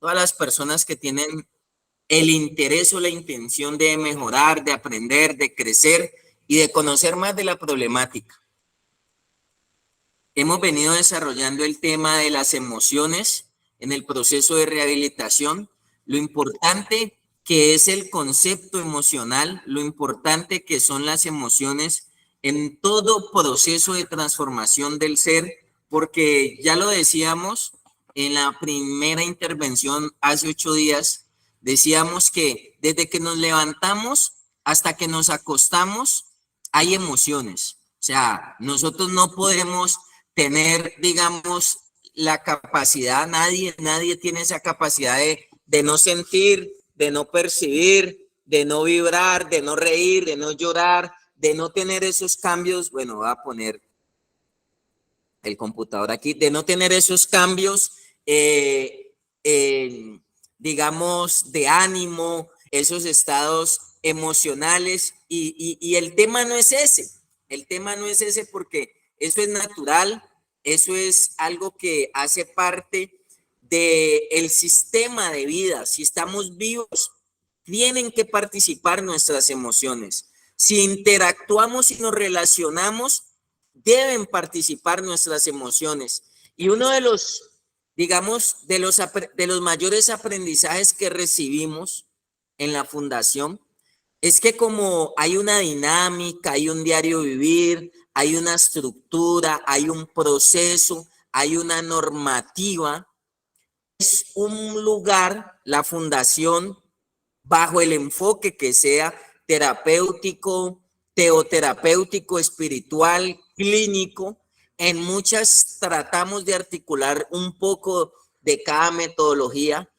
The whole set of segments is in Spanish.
todas las personas que tienen el interés o la intención de mejorar, de aprender, de crecer y de conocer más de la problemática. Hemos venido desarrollando el tema de las emociones en el proceso de rehabilitación, lo importante que es el concepto emocional, lo importante que son las emociones en todo proceso de transformación del ser, porque ya lo decíamos en la primera intervención hace 8 días, decíamos que desde que nos levantamos hasta que nos acostamos hay emociones. O sea, nosotros no podemos tener, digamos, la capacidad, nadie tiene esa capacidad de no sentir, de no percibir, de no vibrar, de no reír, de no llorar, de no tener esos cambios. Bueno, voy a poner el computador aquí, de no tener esos cambios, eh, eh, digamos, de ánimo, esos estados emocionales. Y el tema no es ese, el tema no es ese porque eso es natural, eso es algo que hace parte del sistema de vida. Si estamos vivos, tienen que participar nuestras emociones. Si interactuamos y nos relacionamos, deben participar nuestras emociones. Y uno de los, digamos, de los mayores aprendizajes que recibimos en la fundación es que como hay una dinámica, hay un diario vivir, hay una estructura, hay un proceso, hay una normativa, es un lugar, la fundación, bajo el enfoque que sea terapéutico, teoterapéutico, espiritual, clínico. En muchas tratamos de articular un poco de cada metodología.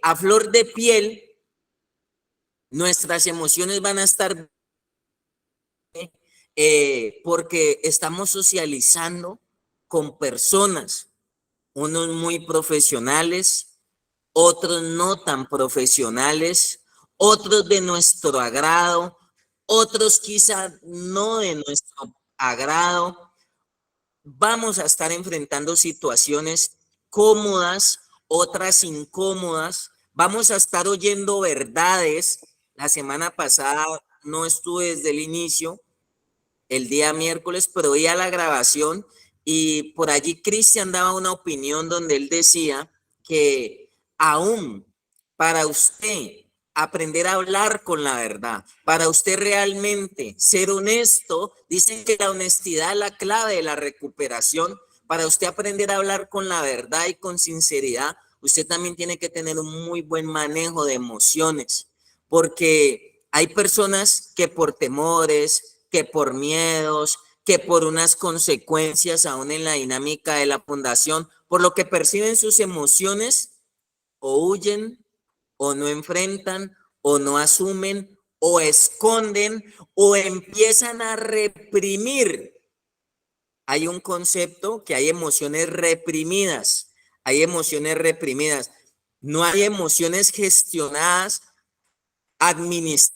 A flor de piel, nuestras emociones van a estar porque estamos socializando con personas, unos muy profesionales, otros no tan profesionales, otros de nuestro agrado, otros quizá no de nuestro agrado. Vamos a estar enfrentando situaciones cómodas, otras incómodas. Vamos a estar oyendo verdades. La semana pasada no estuve desde el inicio, el día miércoles, pero oía la grabación y por allí Cristian daba una opinión donde él decía que aún para usted aprender a hablar con la verdad, para usted realmente ser honesto, dicen que la honestidad es la clave de la recuperación. Para usted aprender a hablar con la verdad y con sinceridad, usted también tiene que tener un muy buen manejo de emociones, porque hay personas que por temores, que por miedos, que por unas consecuencias aún en la dinámica de la fundación, por lo que perciben sus emociones, o huyen, o no enfrentan, o no asumen, o esconden, o empiezan a reprimir. Hay un concepto que hay emociones reprimidas, hay emociones reprimidas. No hay emociones gestionadas, administradas,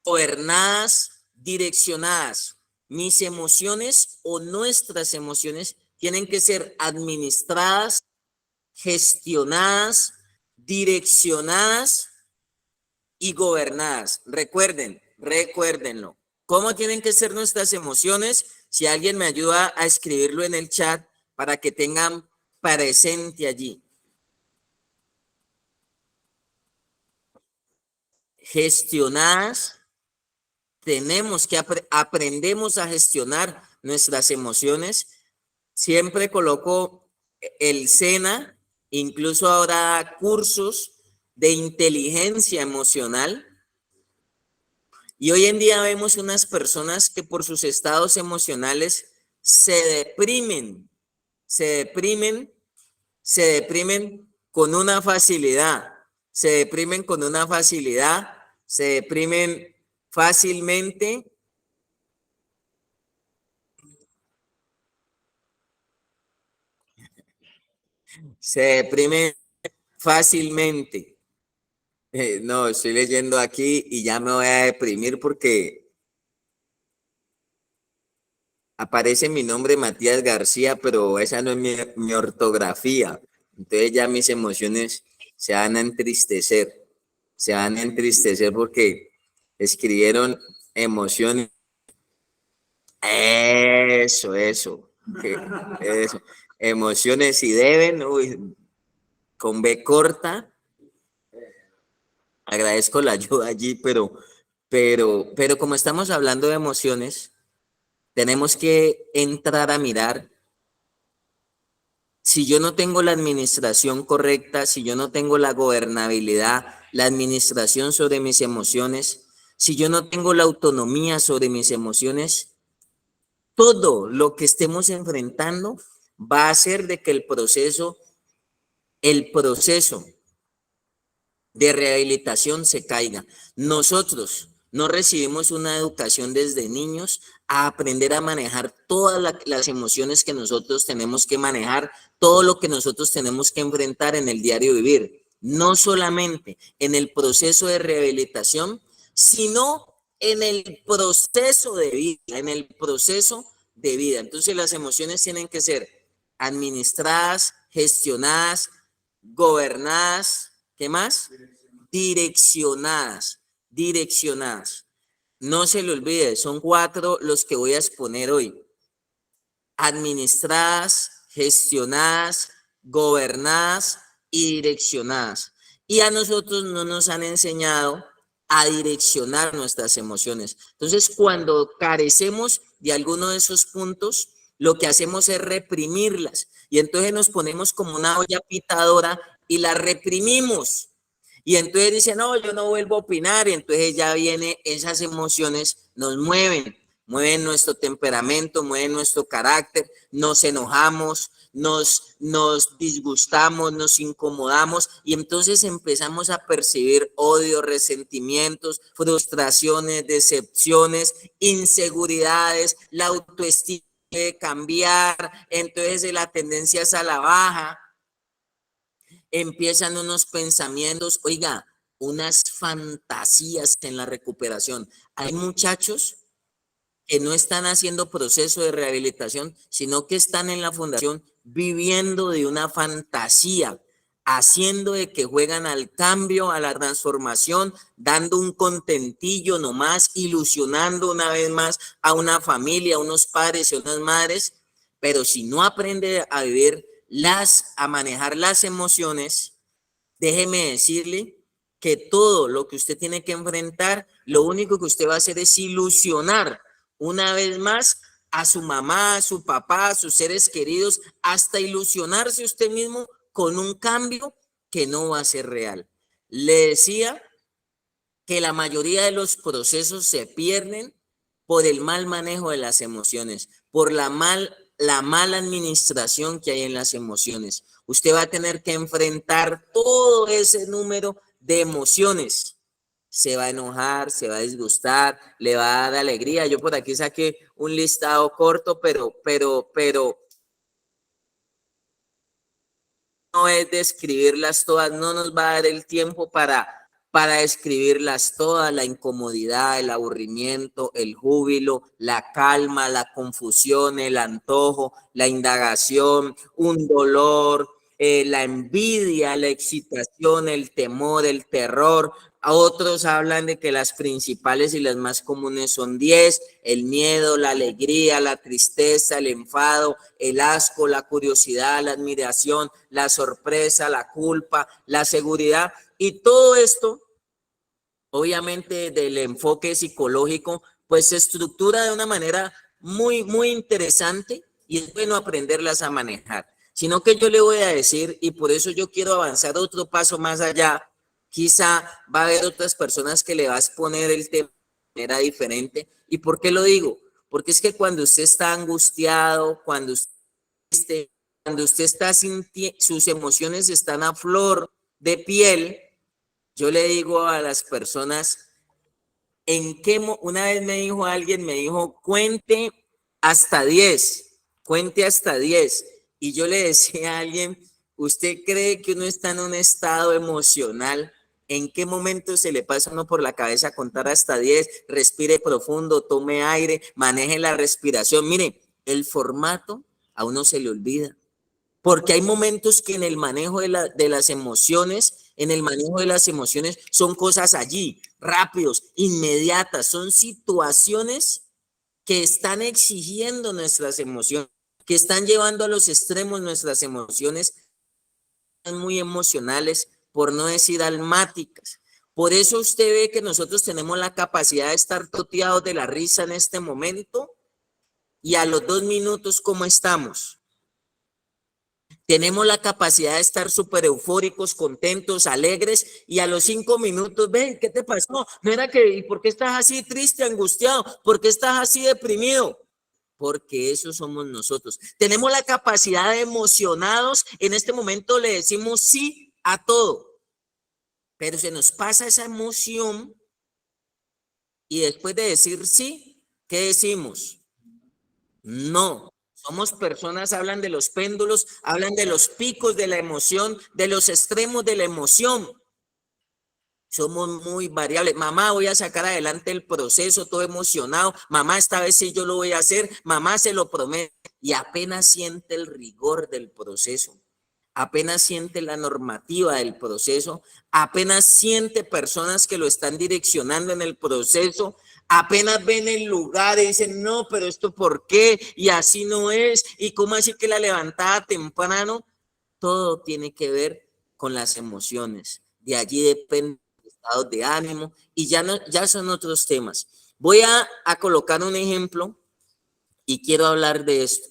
gobernadas, direccionadas. Mis emociones o nuestras emociones tienen que ser administradas, gestionadas, direccionadas y gobernadas. Recuérdenlo. ¿Cómo tienen que ser nuestras emociones? Si alguien me ayuda a escribirlo en el chat para que tengan presente allí. Gestionadas, tenemos que aprendemos a gestionar nuestras emociones. Siempre coloco el SENA, incluso ahora cursos de inteligencia emocional. Y hoy en día vemos unas personas que por sus estados emocionales se deprimen, se deprimen, se deprimen con una facilidad, se deprimen con una facilidad, se deprimen fácilmente, se deprimen fácilmente. No, estoy leyendo aquí y ya me voy a deprimir porque aparece mi nombre Matías García, pero esa no es mi ortografía. Entonces ya mis emociones se van a entristecer porque escribieron emociones. Eso. Emociones y deben, uy, con B corta. Agradezco la ayuda allí, pero como estamos hablando de emociones, tenemos que entrar a mirar si yo no tengo la administración correcta, si yo no tengo la gobernabilidad, la administración sobre mis emociones, si yo no tengo la autonomía sobre mis emociones, todo lo que estemos enfrentando va a hacer de que el proceso de rehabilitación se caiga. Nosotros no recibimos una educación desde niños a aprender a manejar todas las emociones que nosotros tenemos que manejar, todo lo que nosotros tenemos que enfrentar en el diario vivir. No solamente en el proceso de rehabilitación, sino en el proceso de vida, en el proceso de vida. Entonces las emociones tienen que ser administradas, gestionadas, gobernadas, ¿qué más? Direccionadas. No se le olvide, son 4 los que voy a exponer hoy. Administradas, gestionadas, gobernadas y direccionadas. Y a nosotros no nos han enseñado a direccionar nuestras emociones. Entonces, cuando carecemos de alguno de esos puntos, lo que hacemos es reprimirlas. Y entonces nos ponemos como una olla pitadora y la reprimimos. Y entonces dice, no, yo no vuelvo a opinar. Y entonces ya viene, esas emociones nos mueven nuestro temperamento, mueven nuestro carácter, nos enojamos, nos disgustamos, nos incomodamos y entonces empezamos a percibir odio, resentimientos, frustraciones, decepciones, inseguridades, la autoestima de cambiar, entonces la tendencia es a la baja, empiezan unos pensamientos, oiga, unas fantasías en la recuperación. Hay muchachos que no están haciendo proceso de rehabilitación, sino que están en la fundación viviendo de una fantasía, haciendo de que juegan al cambio, a la transformación, dando un contentillo nomás, ilusionando una vez más a una familia, a unos padres y a unas madres, pero si no aprende a vivir a manejar las emociones, déjeme decirle que todo lo que usted tiene que enfrentar, lo único que usted va a hacer es ilusionar una vez más a su mamá, a su papá, a sus seres queridos, hasta ilusionarse usted mismo con un cambio que no va a ser real. Le decía que la mayoría de los procesos se pierden por el mal manejo de las emociones, por la mala administración que hay en las emociones. Usted va a tener que enfrentar todo ese número de emociones. Se va a enojar, se va a disgustar, le va a dar alegría. Yo por aquí saqué un listado corto, pero no es describirlas todas, no nos va a dar el tiempo para describirlas todas, la incomodidad, el aburrimiento, el júbilo, la calma, la confusión, el antojo, la indagación, un dolor, la envidia, la excitación, el temor, el terror. A otros hablan de que las principales y las más comunes son 10, el miedo, la alegría, la tristeza, el enfado, el asco, la curiosidad, la admiración, la sorpresa, la culpa, la seguridad. Y todo esto, obviamente, del enfoque psicológico, pues se estructura de una manera muy interesante y es bueno aprenderlas a manejar. Sino que yo le voy a decir, y por eso yo quiero avanzar otro paso más allá, quizá va a haber otras personas que le vas a poner el tema de manera diferente. ¿Y por qué lo digo? Porque es que cuando usted está angustiado, cuando usted está sintiendo, sus emociones están a flor de piel, yo le digo a las personas, una vez me dijo, cuente hasta 10. Y yo le decía a alguien, ¿usted cree que uno está en un estado emocional? ¿En qué momento se le pasa a uno por la cabeza contar hasta 10? Respire profundo, tome aire, maneje la respiración. Mire, el formato a uno se le olvida. Porque hay momentos que en el manejo de las emociones, en el manejo de las emociones son cosas allí, rápidos, inmediatas, son situaciones que están exigiendo nuestras emociones, que están llevando a los extremos nuestras emociones muy emocionales, por no decir almáticas. Por eso usted ve que nosotros tenemos la capacidad de estar toteados de la risa en este momento y a los 2 minutos, ¿cómo estamos? Tenemos la capacidad de estar súper eufóricos, contentos, alegres, y a los 5 minutos, ven, ¿qué te pasó? No era que, ¿y por qué estás así triste, angustiado? ¿Por qué estás así deprimido? Porque eso somos nosotros. Tenemos la capacidad de emocionados, en este momento le decimos sí a todo, pero se nos pasa esa emoción y después de decir sí, ¿qué decimos? No. Somos personas, hablan de los péndulos, hablan de los picos de la emoción, de los extremos de la emoción. Somos muy variables. Mamá, voy a sacar adelante el proceso, todo emocionado. Mamá, esta vez sí yo lo voy a hacer. Mamá, se lo prometo. Y apenas siente el rigor del proceso, apenas siente la normativa del proceso, apenas siente personas que lo están direccionando en el proceso, apenas ven el lugar y dicen, no, pero esto ¿por qué? Y así no es. ¿Y cómo así que la levantada temprano? Todo tiene que ver con las emociones. De allí depende estados de ánimo y ya, no, ya son otros temas. Voy a colocar un ejemplo y quiero hablar de esto.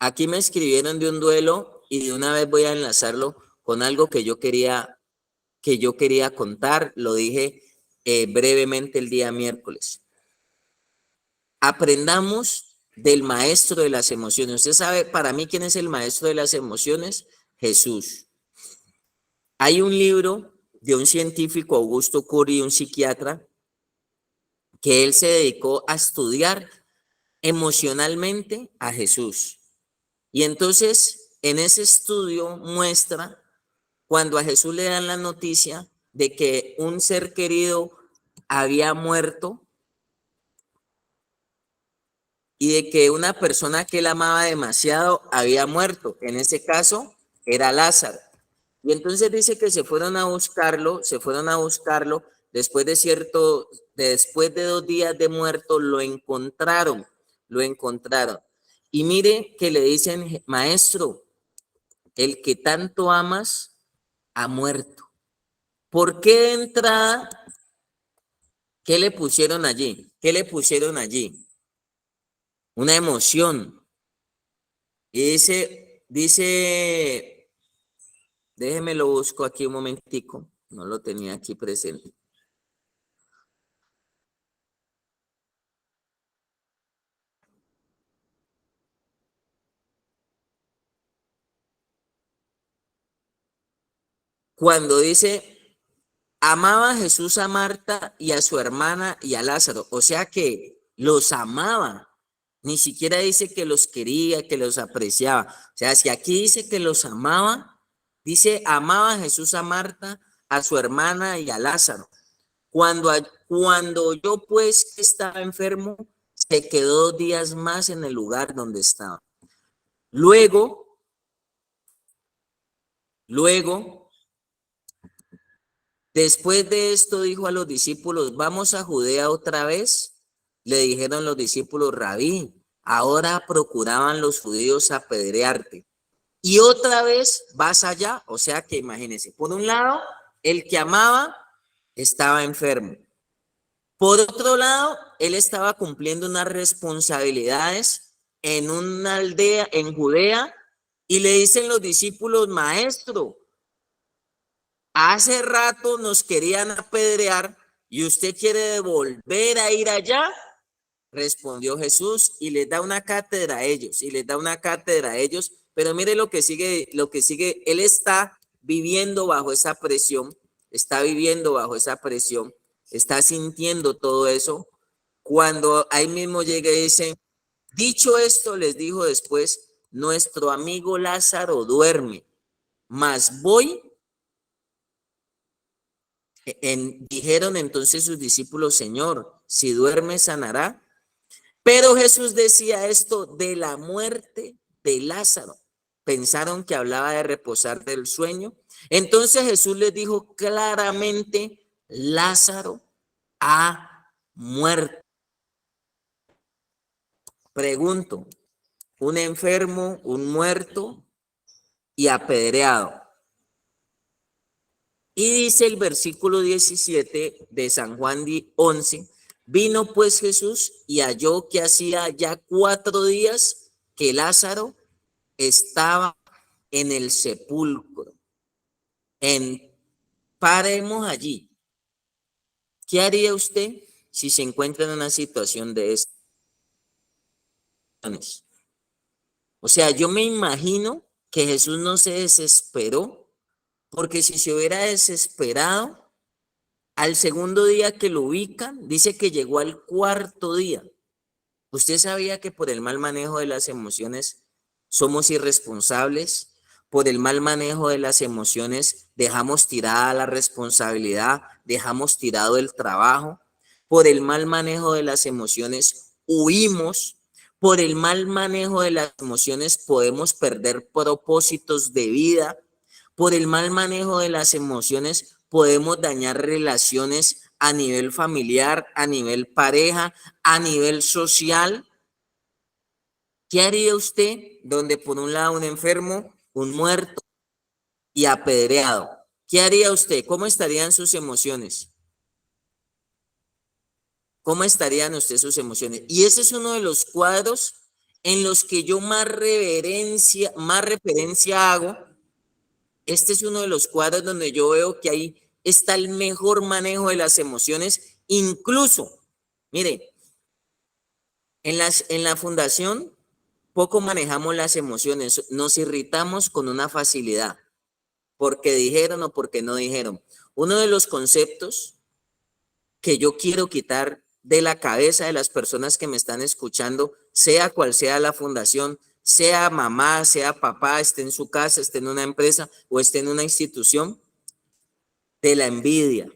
Aquí me escribieron de un duelo y de una vez voy a enlazarlo con algo que yo quería contar. Lo dije brevemente el día miércoles. Aprendamos del maestro de las emociones. Usted sabe, para mí, ¿quién es el maestro de las emociones? Jesús. Hay un libro de un científico, Augusto Cury, un psiquiatra, que él se dedicó a estudiar emocionalmente a Jesús. Y entonces, en ese estudio muestra cuando a Jesús le dan la noticia de que un ser querido había muerto y de que una persona que él amaba demasiado había muerto. En ese caso, era Lázaro. Y entonces dice que se fueron a buscarlo, después de 2 días de muerto, lo encontraron. Y mire que le dicen, maestro, el que tanto amas ha muerto. ¿Por qué de entrada? ¿Qué le pusieron allí? Una emoción. Y dice, déjeme lo busco aquí un momentico, no lo tenía aquí presente. Cuando dice, amaba a Jesús a Marta y a su hermana y a Lázaro, o sea que los amaba, ni siquiera dice que los quería, que los apreciaba. O sea, si aquí dice que los amaba, dice, amaba a Jesús a Marta, a su hermana y a Lázaro. Cuando yo pues estaba enfermo, se quedó 2 días más en el lugar donde estaba. Luego, después de esto dijo a los discípulos, vamos a Judea otra vez. Le dijeron los discípulos, Rabí, ahora procuraban los judíos apedrearte. Y otra vez vas allá, o sea que imagínense, por un lado, el que amaba estaba enfermo. Por otro lado, él estaba cumpliendo unas responsabilidades en una aldea en Judea y le dicen los discípulos, maestro, hace rato nos querían apedrear y usted quiere volver a ir allá. Respondió Jesús y les da una cátedra a ellos, pero mire lo que sigue, él está viviendo bajo esa presión, está sintiendo todo eso, cuando ahí mismo llega y dice, dicho esto, les dijo después, nuestro amigo Lázaro duerme, mas voy, dijeron entonces sus discípulos, Señor, si duerme sanará. Pero Jesús decía esto de la muerte de Lázaro, pensaron que hablaba de reposar del sueño. Entonces Jesús les dijo claramente, Lázaro ha muerto. Pregunto, un enfermo, un muerto y apedreado. Y dice el versículo 17 de San Juan 11, vino pues Jesús y halló que hacía ya 4 días que Lázaro estaba en el sepulcro. Paremos allí. ¿Qué haría usted si se encuentra en una situación de estas? O sea, yo me imagino que Jesús no se desesperó, porque si se hubiera desesperado, al segundo día que lo ubican, dice que llegó al 4.º día. ¿Usted sabía que por el mal manejo de las emociones somos irresponsables? Por el mal manejo de las emociones dejamos tirada la responsabilidad, dejamos tirado el trabajo. Por el mal manejo de las emociones huimos. Por el mal manejo de las emociones podemos perder propósitos de vida. Por el mal manejo de las emociones podemos dañar relaciones a nivel familiar, a nivel pareja, a nivel social. ¿Qué haría usted donde por un lado un enfermo, un muerto y apedreado? ¿Qué haría usted? ¿Cómo estarían sus emociones? ¿Cómo estarían usted sus emociones? Y ese es uno de los cuadros en los que yo más referencia hago. Este es uno de los cuadros donde yo veo que ahí está el mejor manejo de las emociones. Incluso, mire, en la fundación poco manejamos las emociones, nos irritamos con una facilidad, porque dijeron o porque no dijeron. Uno de los conceptos que yo quiero quitar de la cabeza de las personas que me están escuchando, sea cual sea la fundación, sea mamá, sea papá, esté en su casa, esté en una empresa o esté en una institución, de la envidia.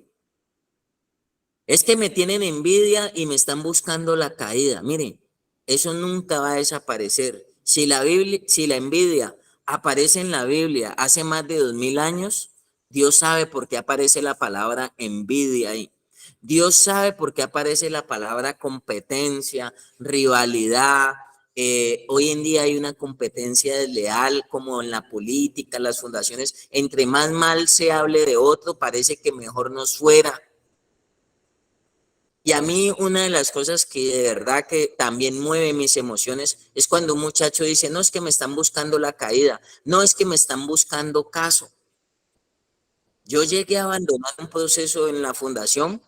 Es que me tienen envidia y me están buscando la caída. Miren, eso nunca va a desaparecer. Si la envidia aparece en la Biblia hace más de 2000 años, Dios sabe por qué aparece la palabra envidia ahí. Dios sabe por qué aparece la palabra competencia, rivalidad. Hoy en día hay una competencia desleal como en la política, las fundaciones. Entre más mal se hable de otro, parece que mejor nos fuera. Y a mí una de las cosas que de verdad que también mueve mis emociones es cuando un muchacho dice, no es que me están buscando la caída, no es que me están buscando caso. Yo llegué a abandonar un proceso en la fundación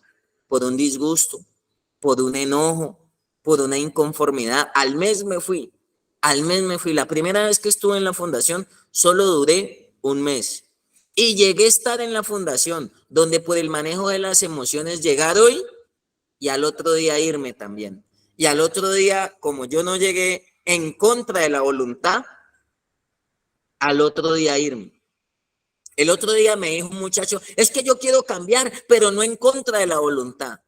por un disgusto, por un enojo, por una inconformidad. Al mes me fui. La primera vez que estuve en la fundación solo duré un mes. Y llegué a estar en la fundación donde por el manejo de las emociones llegar hoy y al otro día irme también. Y al otro día, como yo no llegué en contra de la voluntad, al otro día irme. El otro día me dijo un muchacho, es que yo quiero cambiar, pero no en contra de la voluntad.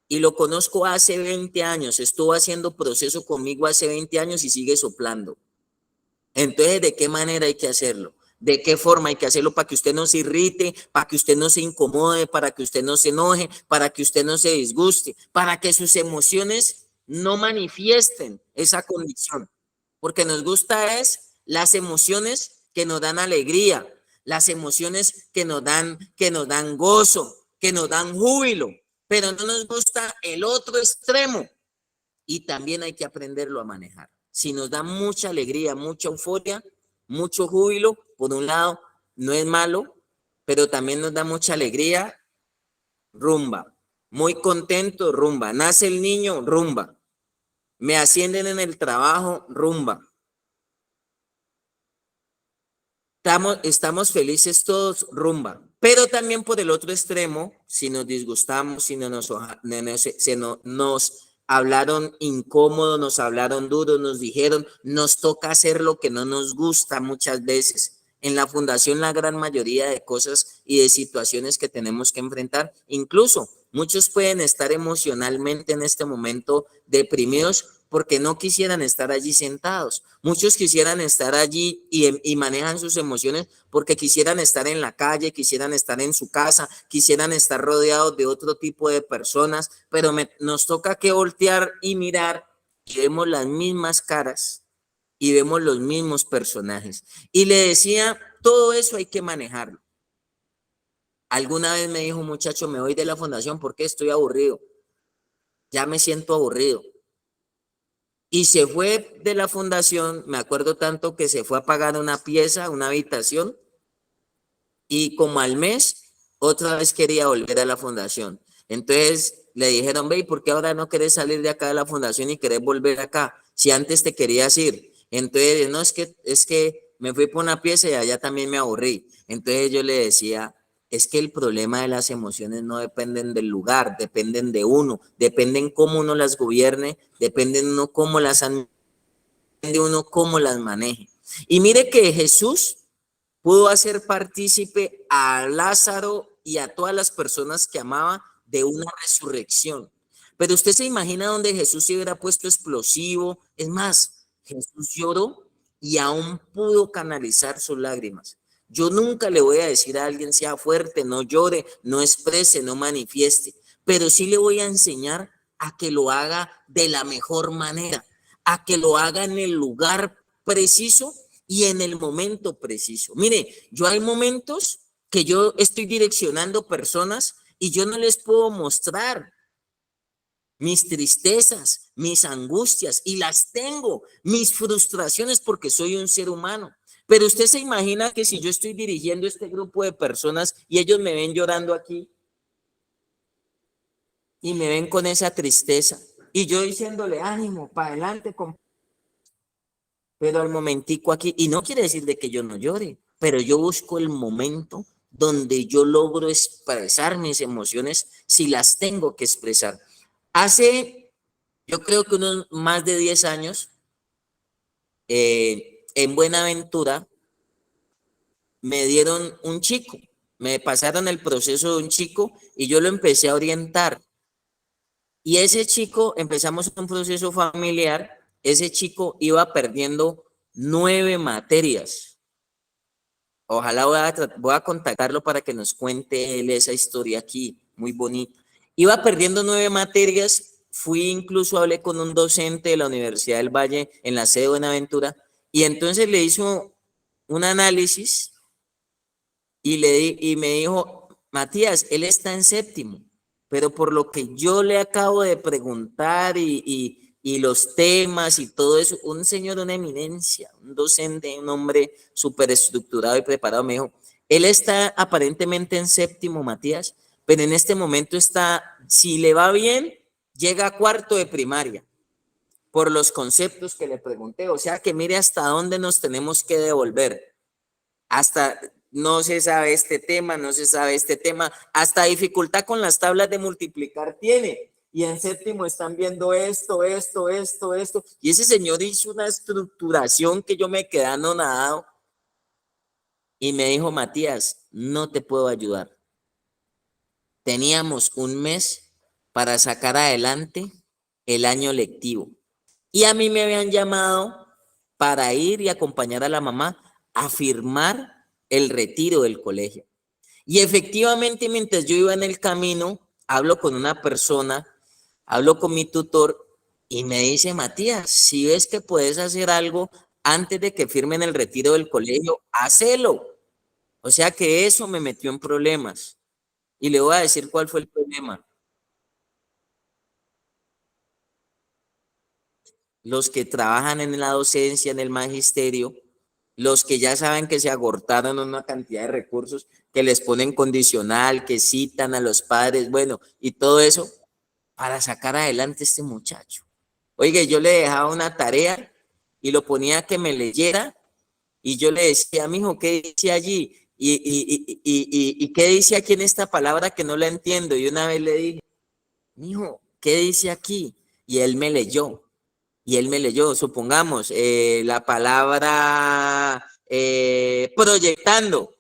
Y lo conozco hace 20 años, estuvo haciendo proceso conmigo hace 20 años y sigue soplando. Entonces, ¿de qué manera hay que hacerlo? ¿De qué forma hay que hacerlo para que usted no se irrite, para que usted no se incomode, para que usted no se enoje, para que usted no se disguste, para que sus emociones no manifiesten esa condición? Porque nos gusta es las emociones que nos dan alegría, las emociones que nos dan gozo, que nos dan júbilo, pero no nos gusta el otro extremo y también hay que aprenderlo a manejar. Si nos da mucha alegría, mucha euforia, mucho júbilo, por un lado, no es malo, pero también nos da mucha alegría, rumba. Muy contento, rumba. Nace el niño, rumba. Me ascienden en el trabajo, rumba. Estamos felices todos, rumba. Pero también por el otro extremo, si nos disgustamos, si nos hablaron incómodo, nos hablaron duro, nos dijeron, nos toca hacer lo que no nos gusta muchas veces. En la fundación, la gran mayoría de cosas y de situaciones que tenemos que enfrentar, incluso muchos pueden estar emocionalmente en este momento deprimidos porque no quisieran estar allí sentados. Muchos quisieran estar allí y manejan sus emociones porque quisieran estar en la calle, quisieran estar en su casa, quisieran estar rodeados de otro tipo de personas, pero nos toca que voltear y mirar y vemos las mismas caras y vemos los mismos personajes. Y le decía, todo eso hay que manejarlo. Alguna vez me dijo un muchacho, me voy de la fundación porque estoy aburrido. Ya me siento aburrido. Y se fue de la fundación, me acuerdo tanto que se fue a pagar una pieza, una habitación, y como al mes, otra vez quería volver a la fundación. Entonces le dijeron, ve, ¿por qué ahora no querés salir de acá de la fundación y querés volver acá? Si antes te querías ir. Entonces, no, es que me fui por una pieza y allá también me aburrí. Entonces yo le decía, es que el problema de las emociones no dependen del lugar, dependen de uno, dependen cómo uno las gobierne, dependen uno cómo las de uno cómo las maneje. Y mire que Jesús pudo hacer partícipe a Lázaro y a todas las personas que amaba de una resurrección. Pero usted se imagina donde Jesús se hubiera puesto explosivo. Es más, Jesús lloró y aún pudo canalizar sus lágrimas. Yo nunca le voy a decir a alguien sea fuerte, no llore, no exprese, no manifieste, pero sí le voy a enseñar a que lo haga de la mejor manera, a que lo haga en el lugar preciso y en el momento preciso. Mire, yo hay momentos que yo estoy direccionando personas y yo no les puedo mostrar mis tristezas, mis angustias, y las tengo, mis frustraciones, porque soy un ser humano. Pero usted se imagina que si yo estoy dirigiendo este grupo de personas y ellos me ven llorando aquí y me ven con esa tristeza y yo diciéndole ánimo, para adelante, pero al momentico aquí, y no quiere decir de que yo no llore, pero yo busco el momento donde yo logro expresar mis emociones si las tengo que expresar. Hace, yo creo que unos más de 10 años, en Buenaventura, me dieron un chico, me pasaron el proceso de un chico y yo lo empecé a orientar. Y ese chico, empezamos un proceso familiar, ese chico iba perdiendo 9 materias. Ojalá voy a contactarlo para que nos cuente él esa historia aquí, muy bonita. Iba perdiendo 9 materias, fui incluso, hablé con un docente de la Universidad del Valle en la sede de Buenaventura, y entonces le hizo un análisis y me dijo, Matías, él está en séptimo, pero por lo que yo le acabo de preguntar y los temas y todo eso, un señor, una eminencia, un docente, un hombre súper estructurado y preparado, me dijo, él está aparentemente en séptimo, Matías, pero en este momento está, si le va bien, llega a cuarto de primaria por los conceptos que le pregunté. O sea que mire hasta dónde nos tenemos que devolver. Hasta no se sabe este tema, no se sabe este tema, hasta dificultad con las tablas de multiplicar tiene. Y en séptimo están viendo esto, esto, esto, esto. Y ese señor hizo una estructuración que yo me quedé anonadado y me dijo, Matías, no te puedo ayudar. Teníamos un mes para sacar adelante el año lectivo. Y a mí me habían llamado para ir y acompañar a la mamá a firmar el retiro del colegio. Y efectivamente, mientras yo iba en el camino, hablo con una persona, hablo con mi tutor y me dice, Matías, si ves que puedes hacer algo antes de que firmen el retiro del colegio, hacelo. O sea que eso me metió en problemas. Y le voy a decir cuál fue el problema. Los que trabajan en la docencia, en el magisterio, los que ya saben que se agotaron una cantidad de recursos, que les ponen condicional, que citan a los padres, bueno, y todo eso para sacar adelante a este muchacho. Oiga, yo le dejaba una tarea y lo ponía a que me leyera y yo le decía, mijo, ¿qué dice allí? Y qué dice aquí en esta palabra que no la entiendo. Y una vez le dije, mijo, ¿qué dice aquí? Y él me leyó. Y él me leyó, supongamos, la palabra proyectando.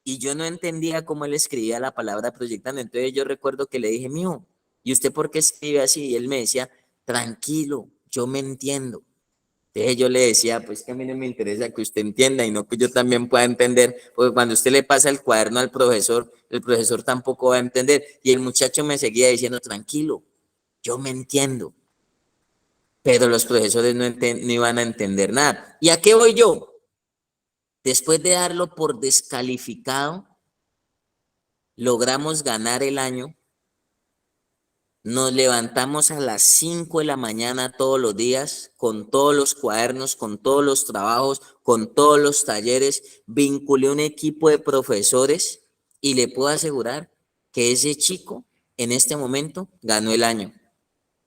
Y yo no entendía cómo él escribía la palabra proyectando. Entonces yo recuerdo que le dije, mijo, ¿y usted por qué escribe así? Y él me decía, tranquilo, yo me entiendo. Entonces yo le decía, pues que a mí no me interesa que usted entienda y no que yo también pueda entender, porque cuando usted le pasa el cuaderno al profesor, el profesor tampoco va a entender. Y el muchacho me seguía diciendo, tranquilo, yo me entiendo, pero los profesores no iban a entender nada. ¿Y a qué voy yo? Después de darlo por descalificado, logramos ganar el año. Nos levantamos a las 5 de la mañana todos los días, con todos los cuadernos, con todos los trabajos, con todos los talleres. Vinculé un equipo de profesores y le puedo asegurar que ese chico en este momento ganó el año.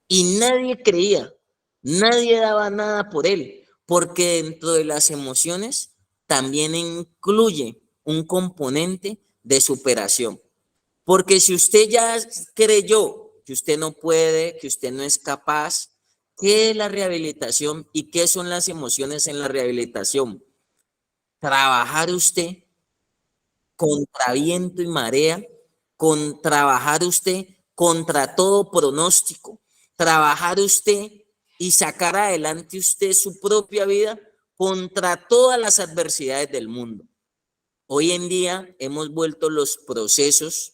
Y nadie creía, nadie daba nada por él, porque dentro de las emociones también incluye un componente de superación. Porque si usted ya creyó que usted no puede, que usted no es capaz, ¿qué es la rehabilitación y qué son las emociones en la rehabilitación? Trabajar usted contra viento y marea, trabajar usted contra todo pronóstico, trabajar usted y sacar adelante usted su propia vida contra todas las adversidades del mundo. Hoy en día hemos vuelto los procesos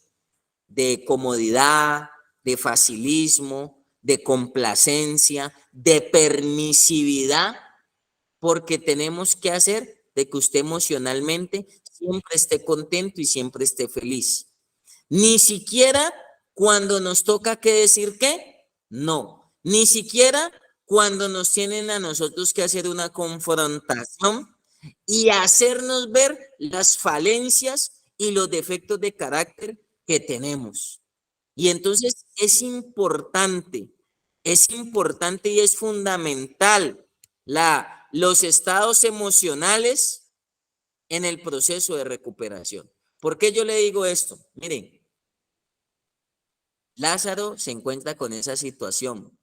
de comodidad, de facilismo, de complacencia, de permisividad, porque tenemos que hacer de que usted emocionalmente siempre esté contento y siempre esté feliz. Ni siquiera cuando nos toca que decir qué, no. Ni siquiera cuando nos tienen a nosotros que hacer una confrontación y hacernos ver las falencias y los defectos de carácter que tenemos. Y entonces es importante y es fundamental los estados emocionales en el proceso de recuperación. ¿Por qué yo le digo esto? Miren, Lázaro se encuentra con esa situación,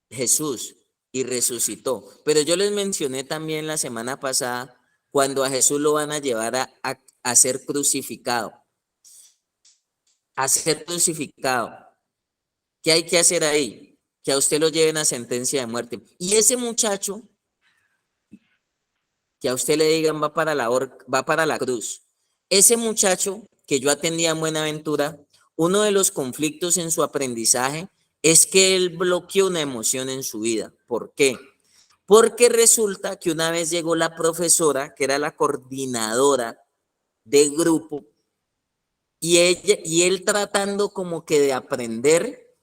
Jesús, y resucitó. Pero yo les mencioné también la semana pasada cuando a Jesús lo van a llevar a ser crucificado. A ser crucificado. ¿Qué hay que hacer ahí? Que a usted lo lleven a sentencia de muerte. Y ese muchacho, que a usted le digan va para la cruz. Ese muchacho que yo atendía en Buenaventura, uno de los conflictos en su aprendizaje es que él bloqueó una emoción en su vida. ¿Por qué? Porque resulta que una vez llegó la profesora, que era la coordinadora del grupo, y él tratando como que de aprender,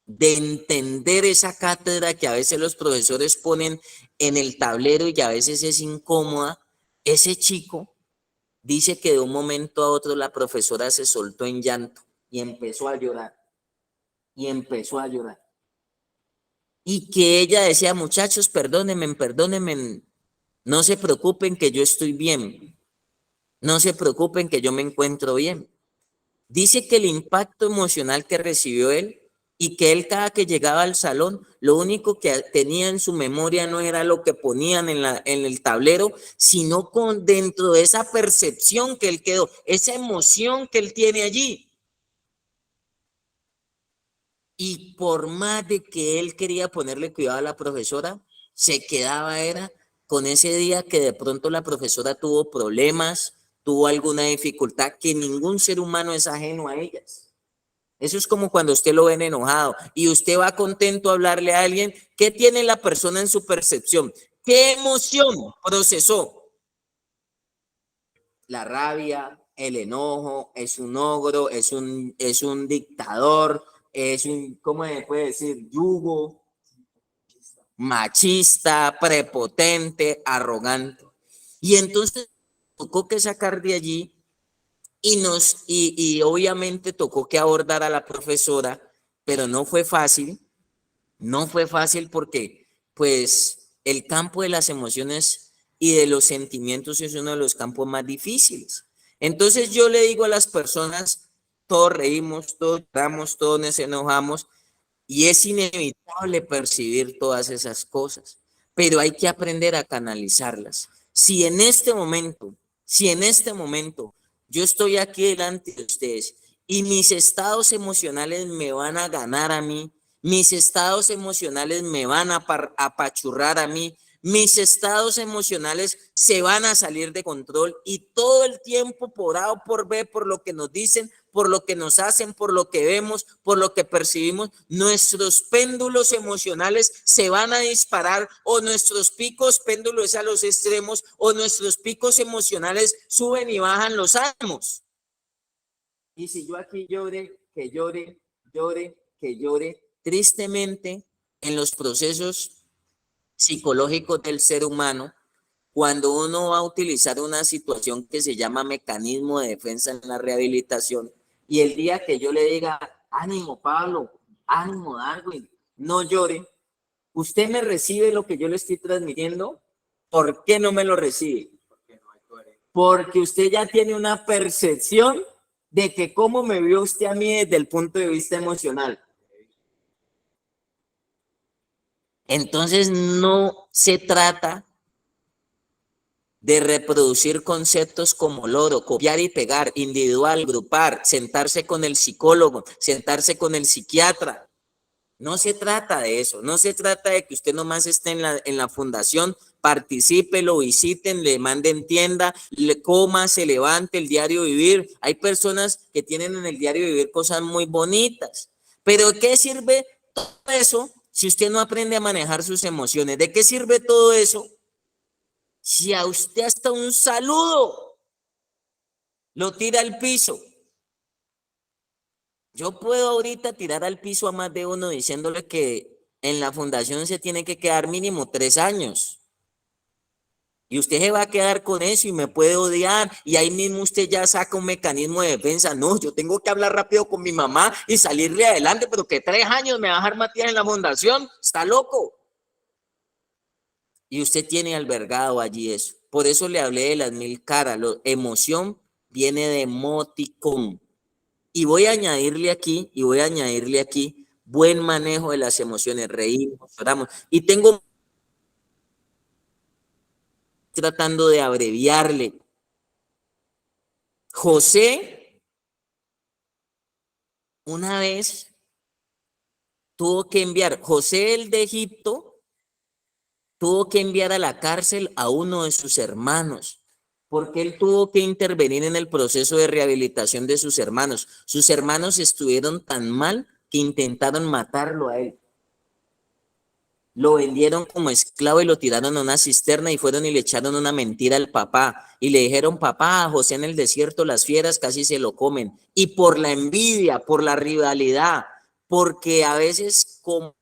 de entender esa cátedra que a veces los profesores ponen en el tablero y que a veces es incómoda, ese chico dice que de un momento a otro la profesora se soltó en llanto y empezó a llorar, y empezó a llorar. Y que ella decía, muchachos, perdónenme, perdónenme, no se preocupen que yo estoy bien, no se preocupen que yo me encuentro bien. Dice que el impacto emocional que recibió él y que él cada que llegaba al salón, lo único que tenía en su memoria no era lo que ponían en el tablero, sino con dentro de esa percepción que él quedó, esa emoción que él tiene allí. Y por más de que él quería ponerle cuidado a la profesora, se quedaba era con ese día que de pronto la profesora tuvo problemas, tuvo alguna dificultad, que ningún ser humano es ajeno a ellas. Eso es como cuando usted lo ven enojado y usted va contento a hablarle a alguien. ¿Qué tiene la persona en su percepción? ¿Qué emoción procesó? La rabia, el enojo, es un ogro, es un dictador, es un, ¿cómo se puede decir? Yugo, machista, prepotente, arrogante. Y entonces tocó que sacar de allí y obviamente tocó que abordar a la profesora, pero no fue fácil. No fue fácil porque, pues, el campo de las emociones y de los sentimientos es uno de los campos más difíciles. Entonces yo le digo a las personas, todos reímos, todos lloramos, todos nos enojamos y es inevitable percibir todas esas cosas, pero hay que aprender a canalizarlas. Si en este momento yo estoy aquí delante de ustedes y mis estados emocionales me van a ganar a mí, Mis estados emocionales me van a apachurrar a mí. Mis estados emocionales se van a salir de control y todo el tiempo por A o por B, por lo que nos dicen, por lo que nos hacen, por lo que vemos, por lo que percibimos, nuestros péndulos emocionales se van a disparar o nuestros picos péndulos a los extremos o nuestros picos emocionales suben y bajan los ánimos. Y si yo aquí llore, que llore, llore, que llore, tristemente en los procesos psicológicos del ser humano, cuando uno va a utilizar una situación que se llama mecanismo de defensa en la rehabilitación, y el día que yo le diga, ánimo Pablo, ánimo Darwin, no llore, ¿usted me recibe lo que yo le estoy transmitiendo? ¿Por qué no me lo recibe? Porque usted ya tiene una percepción de que cómo me vio usted a mí desde el punto de vista emocional. Entonces no se trata de reproducir conceptos como loro, copiar y pegar, individual, grupar, sentarse con el psicólogo, sentarse con el psiquiatra. No se trata de eso, no se trata de que usted nomás esté en la fundación, participe, lo visiten, le manden tienda, le coma, se levante el diario vivir. Hay personas que tienen en el diario vivir cosas muy bonitas, pero ¿de qué sirve todo eso si usted no aprende a manejar sus emociones? ¿De qué sirve todo eso si a usted hasta un saludo lo tira al piso? Yo puedo ahorita tirar al piso a más de uno diciéndole que en la fundación se tiene que quedar mínimo 3 años. Y usted se va a quedar con eso y me puede odiar. Y ahí mismo usted ya saca un mecanismo de defensa. No, yo tengo que hablar rápido con mi mamá y salirle adelante, pero que 3 años me va a dejar Matías en la fundación. Está loco. Y usted tiene albergado allí eso. Por eso le hablé de las 1000 caras. Emoción viene de emoticón. Y voy a añadirle aquí, buen manejo de las emociones, reímos, lloramos. Y tengo tratando de abreviarle. José, una vez tuvo que enviar, José el de Egipto, tuvo que enviar a la cárcel a uno de sus hermanos, porque él tuvo que intervenir en el proceso de rehabilitación de sus hermanos. Sus hermanos estuvieron tan mal que intentaron matarlo a él. Lo vendieron como esclavo y lo tiraron a una cisterna y fueron y le echaron una mentira al papá. Y le dijeron, papá, a José en el desierto las fieras casi se lo comen. Y por la envidia, por la rivalidad, porque a veces como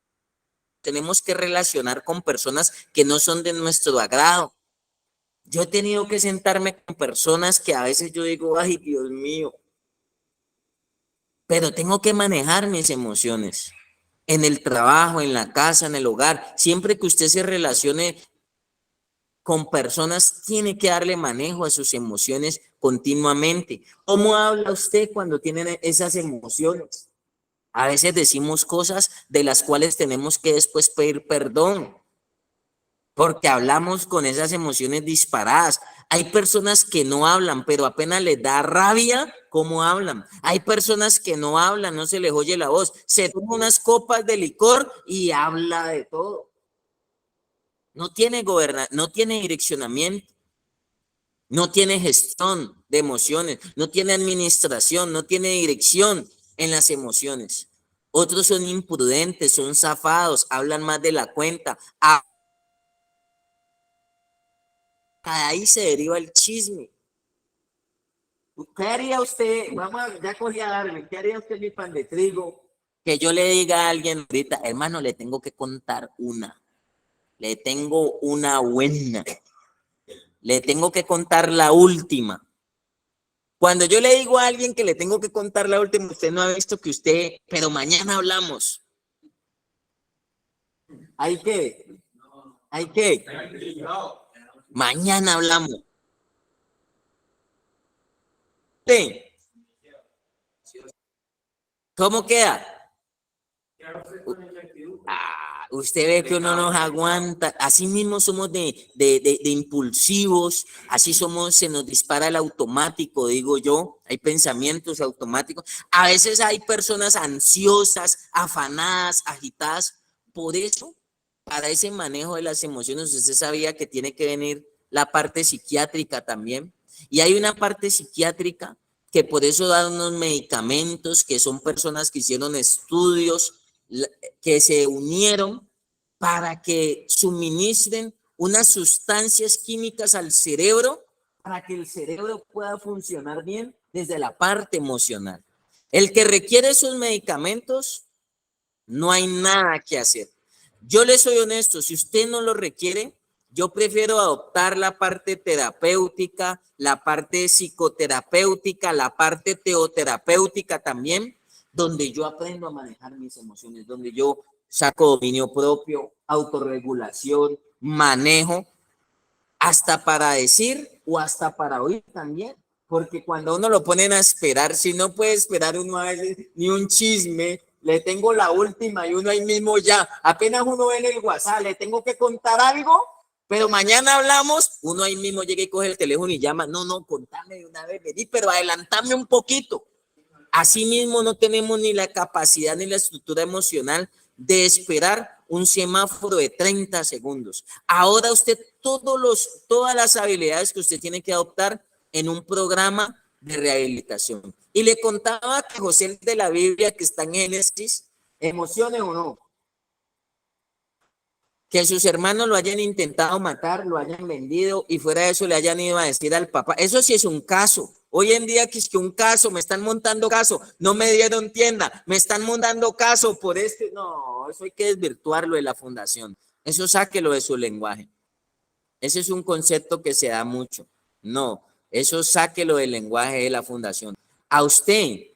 tenemos que relacionar con personas que no son de nuestro agrado. Yo he tenido que sentarme con personas que a veces yo digo, ay, Dios mío, pero tengo que manejar mis emociones en el trabajo, en la casa, en el hogar. Siempre que usted se relacione con personas, tiene que darle manejo a sus emociones continuamente. ¿Cómo habla usted cuando tiene esas emociones? A veces decimos cosas de las cuales tenemos que después pedir perdón, porque hablamos con esas emociones disparadas. Hay personas que no hablan, pero apenas les da rabia cómo hablan. Hay personas que no hablan, no se les oye la voz. Se toma unas copas de licor y habla de todo. No tiene no tiene direccionamiento, no tiene gestión de emociones, no tiene administración, no tiene dirección en las emociones. Otros son imprudentes, son zafados, hablan más de la cuenta. Ahí se deriva el chisme. ¿Qué haría usted? Vamos a, ya cogí a darle. ¿Qué haría usted, mi pan de trigo? Que yo le diga a alguien ahorita, hermano, le tengo que contar una. Le tengo una buena. Le tengo que contar la última. Cuando yo le digo a alguien que le tengo que contar la última, usted no ha visto que usted, pero mañana hablamos. ¿Hay qué? ¿Hay qué? Mañana hablamos. ¿Sí? ¿Cómo queda? Usted ve que uno nos aguanta, así mismo somos de impulsivos, así somos, se nos dispara el automático, digo yo, hay pensamientos automáticos. A veces hay personas ansiosas, afanadas, agitadas. Por eso, para ese manejo de las emociones, usted sabía que tiene que venir la parte psiquiátrica también. Y hay una parte psiquiátrica que por eso dan unos medicamentos, que son personas que hicieron estudios, que se unieron para que suministren unas sustancias químicas al cerebro para que el cerebro pueda funcionar bien desde la parte emocional. El que requiere esos medicamentos, no hay nada que hacer. Yo le soy honesto, si usted no lo requiere, yo prefiero adoptar la parte terapéutica, la parte psicoterapéutica, la parte teoterapéutica también, donde yo aprendo a manejar mis emociones, donde yo saco dominio propio, autorregulación, manejo, hasta para decir o hasta para oír también. Porque cuando uno lo ponen a esperar, si no puede esperar uno a veces ni un chisme, le tengo la última y uno ahí mismo ya, apenas uno ve en el WhatsApp, le tengo que contar algo, pero mañana hablamos, uno ahí mismo llega y coge el teléfono y llama, no, contame de una vez, pero adelantame un poquito. Así mismo no tenemos ni la capacidad ni la estructura emocional de esperar un semáforo de 30 segundos. Ahora usted todas las habilidades que usted tiene que adoptar en un programa de rehabilitación. Y le contaba que José de la Biblia, que está en Génesis, emociones o no, que sus hermanos lo hayan intentado matar, lo hayan vendido y fuera de eso le hayan ido a decir al papá. Eso sí es un caso. Hoy en día que es que un caso, me están montando caso, no me dieron tienda, me están montando caso por este. No, eso hay que desvirtuarlo de la fundación. Eso sáquelo de su lenguaje. Ese es un concepto que se da mucho. No, eso sáquelo del lenguaje de la fundación. A usted,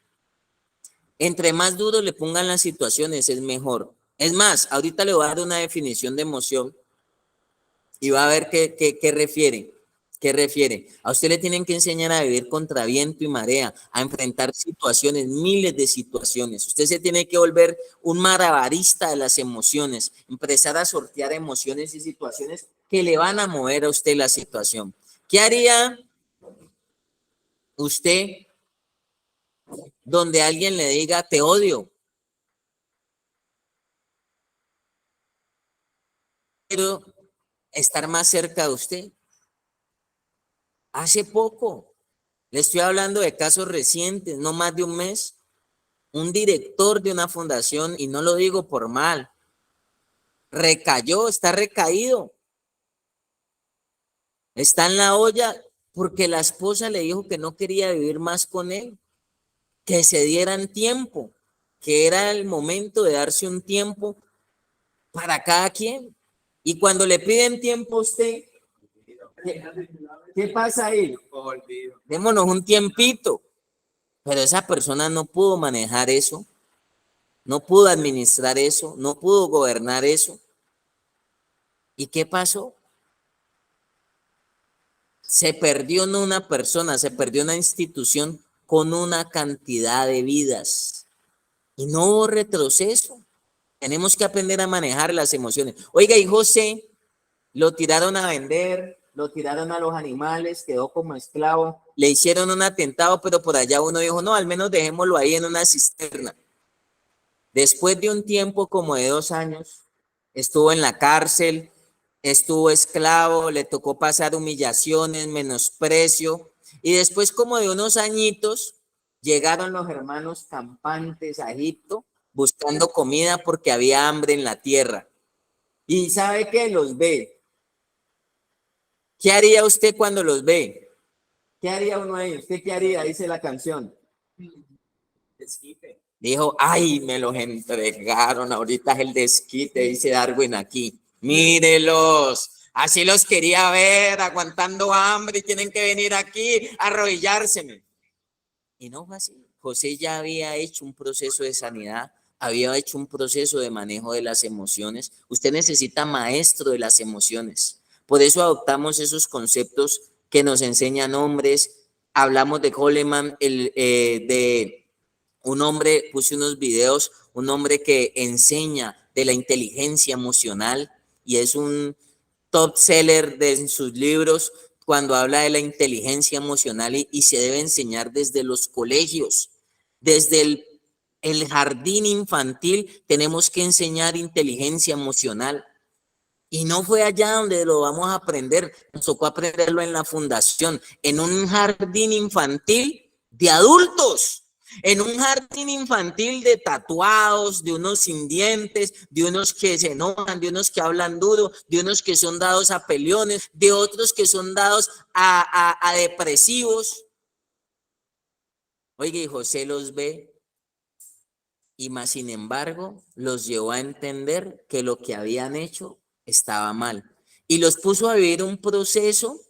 entre más duro le pongan las situaciones, es mejor. Es más, ahorita le voy a dar una definición de emoción y va a ver qué refiere. ¿Qué refiere? A usted le tienen que enseñar a vivir contra viento y marea, a enfrentar situaciones, miles de situaciones. Usted se tiene que volver un malabarista de las emociones, empezar a sortear emociones y situaciones que le van a mover a usted la situación. ¿Qué haría usted donde alguien le diga te odio? Quiero estar más cerca de usted. Hace poco, le estoy hablando de casos recientes, no más de un mes, un director de una fundación, y no lo digo por mal, recayó, está recaído, está en la olla porque la esposa le dijo que no quería vivir más con él, que se dieran tiempo, que era el momento de darse un tiempo para cada quien. Y cuando le piden tiempo a usted, ¿qué pasa ahí? Démonos un tiempito. Pero esa persona no pudo manejar eso, no pudo administrar eso, no pudo gobernar eso. ¿Y qué pasó? Se perdió no una persona, se perdió una institución con una cantidad de vidas. Y no hubo retroceso. Tenemos que aprender a manejar las emociones. Oiga, y José lo tiraron a vender, lo tiraron a los animales, quedó como esclavo, le hicieron un atentado, pero por allá uno dijo, no, al menos dejémoslo ahí en una cisterna. Después de un tiempo como de 2 años, estuvo en la cárcel, estuvo esclavo, le tocó pasar humillaciones, menosprecio, y después como de unos añitos, llegaron los hermanos campantes a Egipto buscando comida porque había hambre en la tierra. ¿Y sabe qué? Los ve. ¿Qué haría usted cuando los ve? ¿Qué haría uno de ellos? ¿Usted qué haría? Dice la canción. Dijo, ay, me los entregaron, ahorita es el desquite, dice Darwin aquí. Mírelos, así los quería ver, aguantando hambre y tienen que venir aquí a arrodillárseme. Y no fue así. José ya había hecho un proceso de sanidad, había hecho un proceso de manejo de las emociones. Usted necesita maestro de las emociones. Por eso adoptamos esos conceptos que nos enseñan hombres. Hablamos de Coleman, de un hombre, puse unos videos, un hombre que enseña de la inteligencia emocional y es un top seller de sus libros cuando habla de la inteligencia emocional y se debe enseñar desde los colegios, desde el jardín infantil tenemos que enseñar inteligencia emocional. Y no fue allá donde lo vamos a aprender, nos tocó aprenderlo en la fundación, en un jardín infantil de adultos, en un jardín infantil de tatuados, de unos sin dientes, de unos que se enojan, de unos que hablan duro, de unos que son dados a peleones, de otros que son dados a depresivos. Oiga, y José los ve y más sin embargo los llevó a entender que lo que habían hecho estaba mal y los puso a vivir un proceso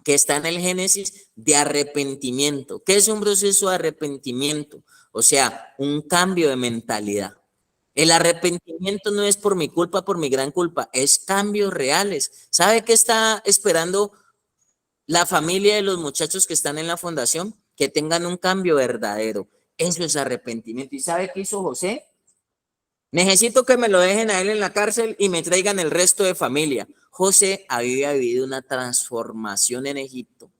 que está en el Génesis de arrepentimiento. ¿Qué es un proceso de arrepentimiento? O sea, un cambio de mentalidad. El arrepentimiento no es por mi culpa, por mi gran culpa, es cambios reales. ¿Sabe qué está esperando la familia de los muchachos que están en la fundación? Que tengan un cambio verdadero. Eso es arrepentimiento. ¿Y sabe qué hizo José? Necesito que me lo dejen a él en la cárcel y me traigan el resto de familia. José había vivido una transformación en Egipto.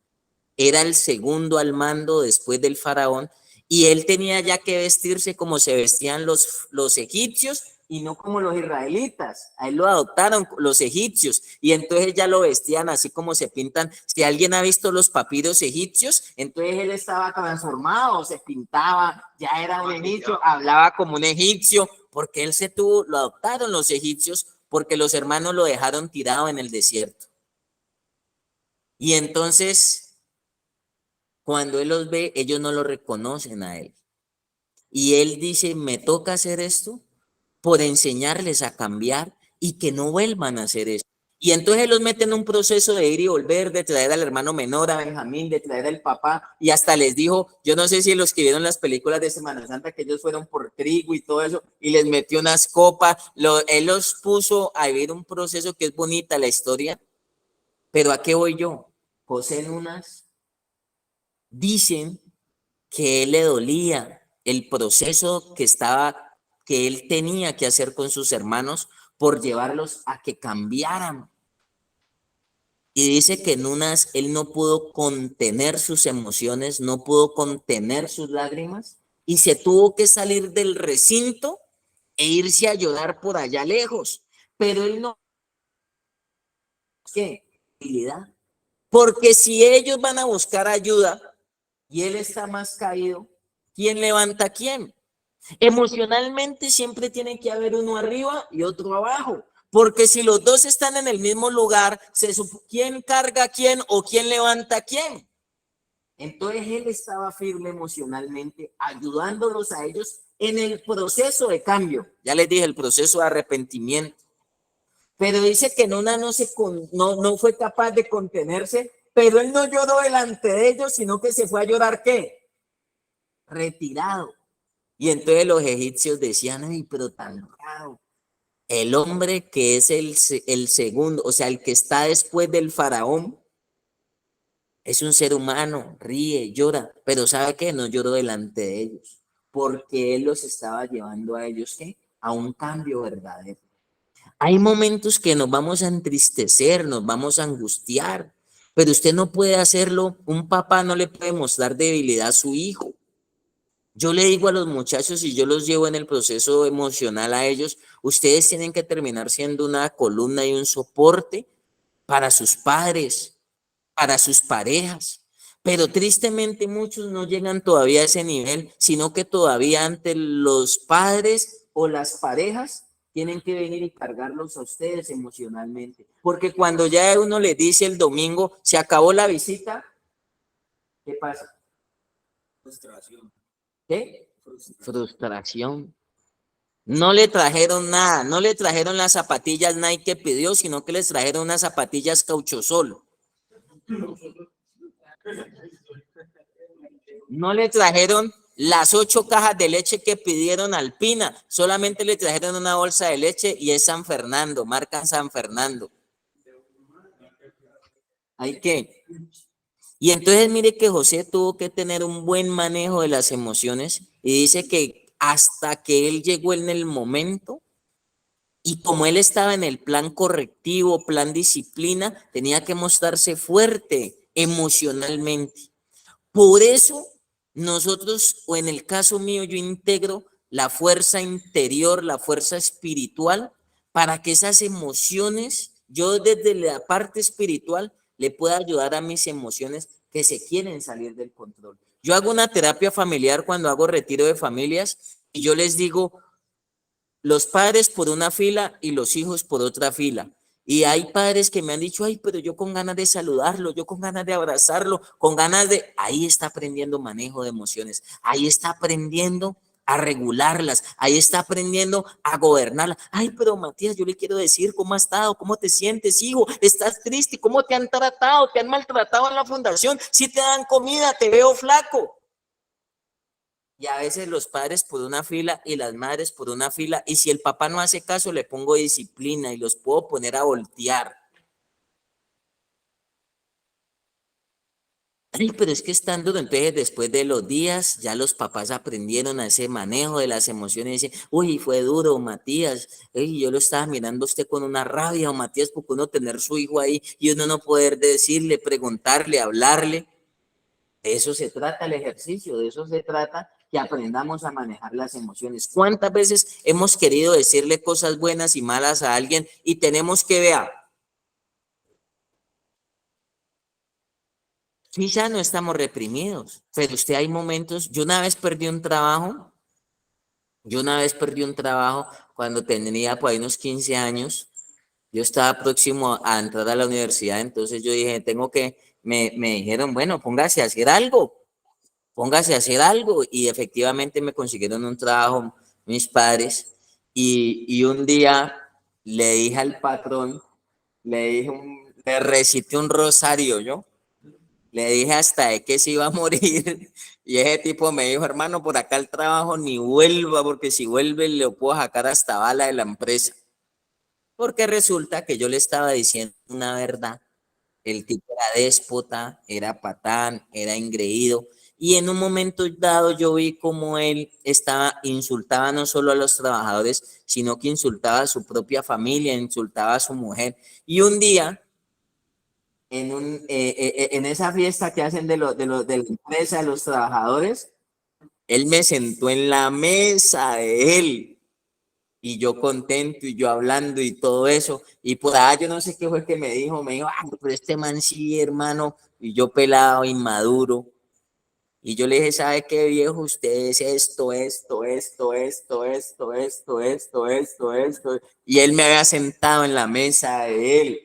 Era el segundo al mando después del faraón y él tenía ya que vestirse como se vestían los egipcios y no como los israelitas. A él lo adoptaron los egipcios y entonces ya lo vestían así como se pintan. Si alguien ha visto los papiros egipcios, entonces él estaba transformado, se pintaba, ya era un egipcio, hablaba como un egipcio, porque él lo adoptaron los egipcios porque los hermanos lo dejaron tirado en el desierto. Y entonces, cuando él los ve, ellos no lo reconocen a él. Y él dice, me toca hacer esto por enseñarles a cambiar y que no vuelvan a hacer eso. Y entonces los meten en un proceso de ir y volver, de traer al hermano menor, a Benjamín, de traer al papá, y hasta les dijo, yo no sé si los que vieron las películas de Semana Santa, que ellos fueron por trigo y todo eso, y les metió unas copas, él los puso a vivir un proceso que es bonita la historia, pero ¿a qué voy yo? José Lunas, dicen que él le dolía el proceso que él tenía que hacer con sus hermanos por llevarlos a que cambiaran. Y dice que en unas él no pudo contener sus emociones, no pudo contener sus lágrimas y se tuvo que salir del recinto e irse a llorar por allá lejos. Pero él no, ¿qué? Porque si ellos van a buscar ayuda y él está más caído, ¿quién levanta a quién? Emocionalmente siempre tiene que haber uno arriba y otro abajo, porque si los dos están en el mismo lugar, ¿quién carga a quién o quién levanta a quién? Entonces él estaba firme emocionalmente, ayudándolos a ellos en el proceso de cambio. Ya les dije, el proceso de arrepentimiento. Pero dice que Nuna no fue capaz de contenerse, pero él no lloró delante de ellos, sino que se fue a llorar, ¿qué? Retirado. Y entonces los egipcios decían, ay, pero tan raro. El hombre que es el segundo, o sea, el que está después del faraón, es un ser humano, ríe, llora, pero ¿sabe qué? No lloró delante de ellos, porque él los estaba llevando a ellos, ¿qué? A un cambio verdadero. Hay momentos que nos vamos a entristecer, nos vamos a angustiar, pero usted no puede hacerlo, un papá no le puede mostrar debilidad a su hijo. Yo le digo a los muchachos y yo los llevo en el proceso emocional a ellos, ustedes tienen que terminar siendo una columna y un soporte para sus padres, para sus parejas. Pero tristemente muchos no llegan todavía a ese nivel, sino que todavía ante los padres o las parejas tienen que venir y cargarlos a ustedes emocionalmente. Porque cuando ya uno le dice el domingo, se acabó la visita, ¿qué pasa? Frustración. ¿Qué? Frustración. No le trajeron nada, no le trajeron las zapatillas Nike que pidió, sino que les trajeron unas zapatillas Cauchosol. No le trajeron las 8 cajas de leche que pidieron Alpina, solamente le trajeron una bolsa de leche y es San Fernando, marca San Fernando. Hay que. Y entonces mire que José tuvo que tener un buen manejo de las emociones y dice que hasta que él llegó en el momento Y como él estaba en el plan correctivo, plan disciplina, tenía que mostrarse fuerte emocionalmente. Por eso nosotros, o en el caso mío, yo integro la fuerza interior, la fuerza espiritual, para que esas emociones, yo desde la parte espiritual, le pueda ayudar a mis emociones que se quieren salir del control. Yo hago una terapia familiar cuando hago retiro de familias y yo les digo, los padres por una fila y los hijos por otra fila. Y hay padres que me han dicho, ay, pero yo con ganas de saludarlo, yo con ganas de abrazarlo, con ganas de... Ahí está aprendiendo manejo de emociones, ahí está aprendiendo a regularlas, ahí está aprendiendo a gobernarlas. Ay, pero Matías, yo le quiero decir, ¿cómo has estado? ¿Cómo te sientes, hijo? ¿Estás triste? ¿Cómo te han tratado? ¿Te han maltratado en la fundación? Si te dan comida, te veo flaco. Y a veces los padres por una fila y las madres por una fila. Y si el papá no hace caso, le pongo disciplina y los puedo poner a voltear. Ay, pero es que están duro. Entonces, después de los días, ya los papás aprendieron a ese manejo de las emociones. Y dicen, uy, fue duro, Matías. Ey, yo lo estaba mirando a usted con una rabia, o Matías, porque uno tener su hijo ahí y uno no poder decirle, preguntarle, hablarle. De eso se trata el ejercicio, de eso se trata que aprendamos a manejar las emociones. ¿Cuántas veces hemos querido decirle cosas buenas y malas a alguien y tenemos que ver? Quizá no estamos reprimidos, pero usted hay momentos, yo una vez perdí un trabajo cuando tenía por ahí unos 15 años, yo estaba próximo a entrar a la universidad, entonces yo dije, me dijeron, bueno, póngase a hacer algo y efectivamente me consiguieron un trabajo mis padres y un día le dije al patrón, le recité un rosario yo, le dije hasta de que se iba a morir y ese tipo me dijo, hermano, por acá el trabajo ni vuelva porque si vuelve le puedo sacar hasta bala de la empresa. Porque resulta que yo le estaba diciendo una verdad. El tipo era déspota, era patán, era engreído. Y en un momento dado yo vi como él insultaba no solo a los trabajadores, sino que insultaba a su propia familia, insultaba a su mujer. Y un día, en esa fiesta que hacen de la empresa, de los trabajadores, él me sentó en la mesa de él y yo contento y yo hablando y todo eso. Y por allá yo no sé qué fue que me dijo, ah, pero este man sí, hermano, y yo pelado, inmaduro. Y yo le dije, ¿sabe qué viejo? Usted es esto. Y él me había sentado en la mesa de él.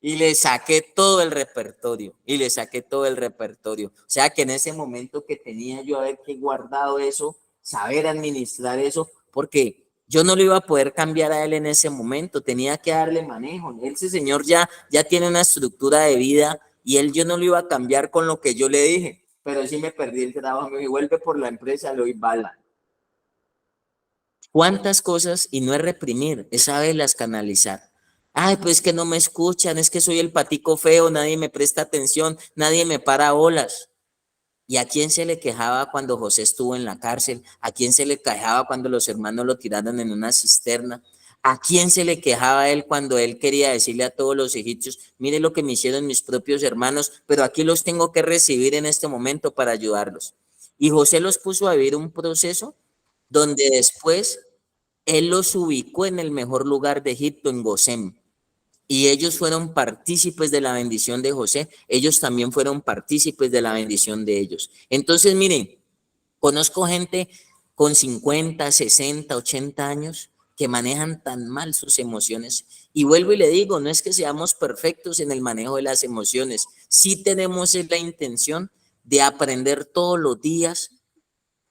Y le saqué todo el repertorio, y le saqué todo el repertorio. O sea que en ese momento que tenía yo haber que guardado eso, saber administrar eso, porque yo no lo iba a poder cambiar a él en ese momento, tenía que darle manejo. Ese señor ya tiene una estructura de vida y él yo no lo iba a cambiar con lo que yo le dije, pero sí me perdí el trabajo, me vuelve por la empresa, lo doy bala. ¿Cuántas cosas? Y no es reprimir, es saberlas canalizar. Ay, pues que no me escuchan, es que soy el patico feo, nadie me presta atención, nadie me para bolas. ¿Y a quién se le quejaba cuando José estuvo en la cárcel? ¿A quién se le quejaba cuando los hermanos lo tiraron en una cisterna? ¿A quién se le quejaba él cuando él quería decirle a todos los egipcios, mire lo que me hicieron mis propios hermanos, pero aquí los tengo que recibir en este momento para ayudarlos? Y José los puso a vivir un proceso donde después él los ubicó en el mejor lugar de Egipto, en Gosén. Y ellos fueron partícipes de la bendición de José. Ellos también fueron partícipes de la bendición de ellos. Entonces, miren, conozco gente con 50, 60, 80 años que manejan tan mal sus emociones. Y vuelvo y le digo, no es que seamos perfectos en el manejo de las emociones. Sí tenemos la intención de aprender todos los días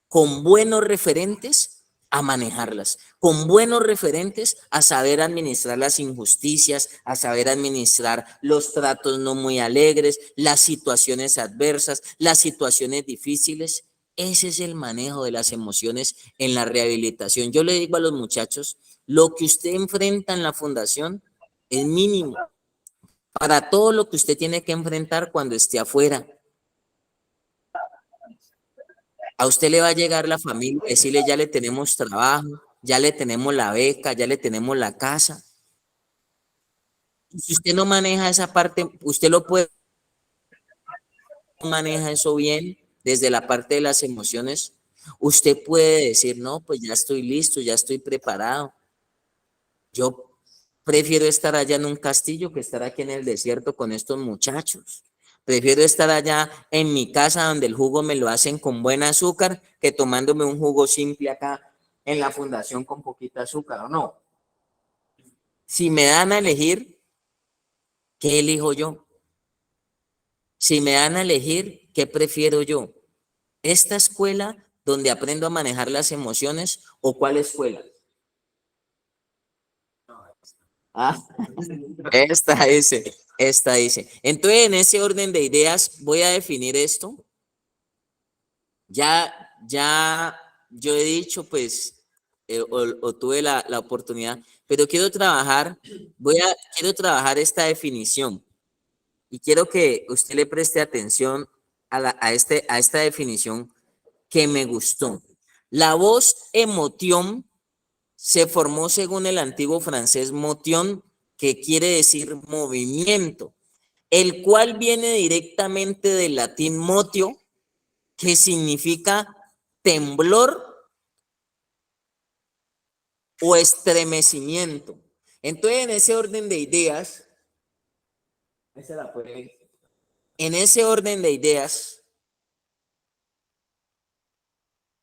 con buenos referentes a manejarlas, con buenos referentes a saber administrar las injusticias, a saber administrar los tratos no muy alegres, las situaciones adversas, las situaciones difíciles. Ese es el manejo de las emociones en la rehabilitación. Yo le digo a los muchachos, lo que usted enfrenta en la fundación es mínimo para todo lo que usted tiene que enfrentar cuando esté afuera. A usted le va a llegar la familia, decirle ya le tenemos trabajo, ya le tenemos la beca, ya le tenemos la casa. Si usted no maneja esa parte, usted lo puede maneja eso bien desde la parte de las emociones, usted puede decir, no, pues ya estoy listo, ya estoy preparado. Yo prefiero estar allá en un castillo que estar aquí en el desierto con estos muchachos. Prefiero estar allá en mi casa donde el jugo me lo hacen con buen azúcar que tomándome un jugo simple acá en la fundación con poquita azúcar, ¿o no? Si me dan a elegir, ¿qué elijo yo? Si me dan a elegir, ¿qué prefiero yo? ¿Esta escuela donde aprendo a manejar las emociones o cuál escuela? Ah, esta dice. Entonces, en ese orden de ideas, voy a definir esto. Ya, ya, yo he dicho, pues, o tuve la oportunidad, pero quiero trabajar esta definición y quiero que usted le preste atención a esta definición que me gustó. La voz emoción se formó según el antiguo francés motion, que quiere decir movimiento, el cual viene directamente del latín motio, que significa temblor o estremecimiento. Entonces, en ese orden de ideas, en ese orden de ideas,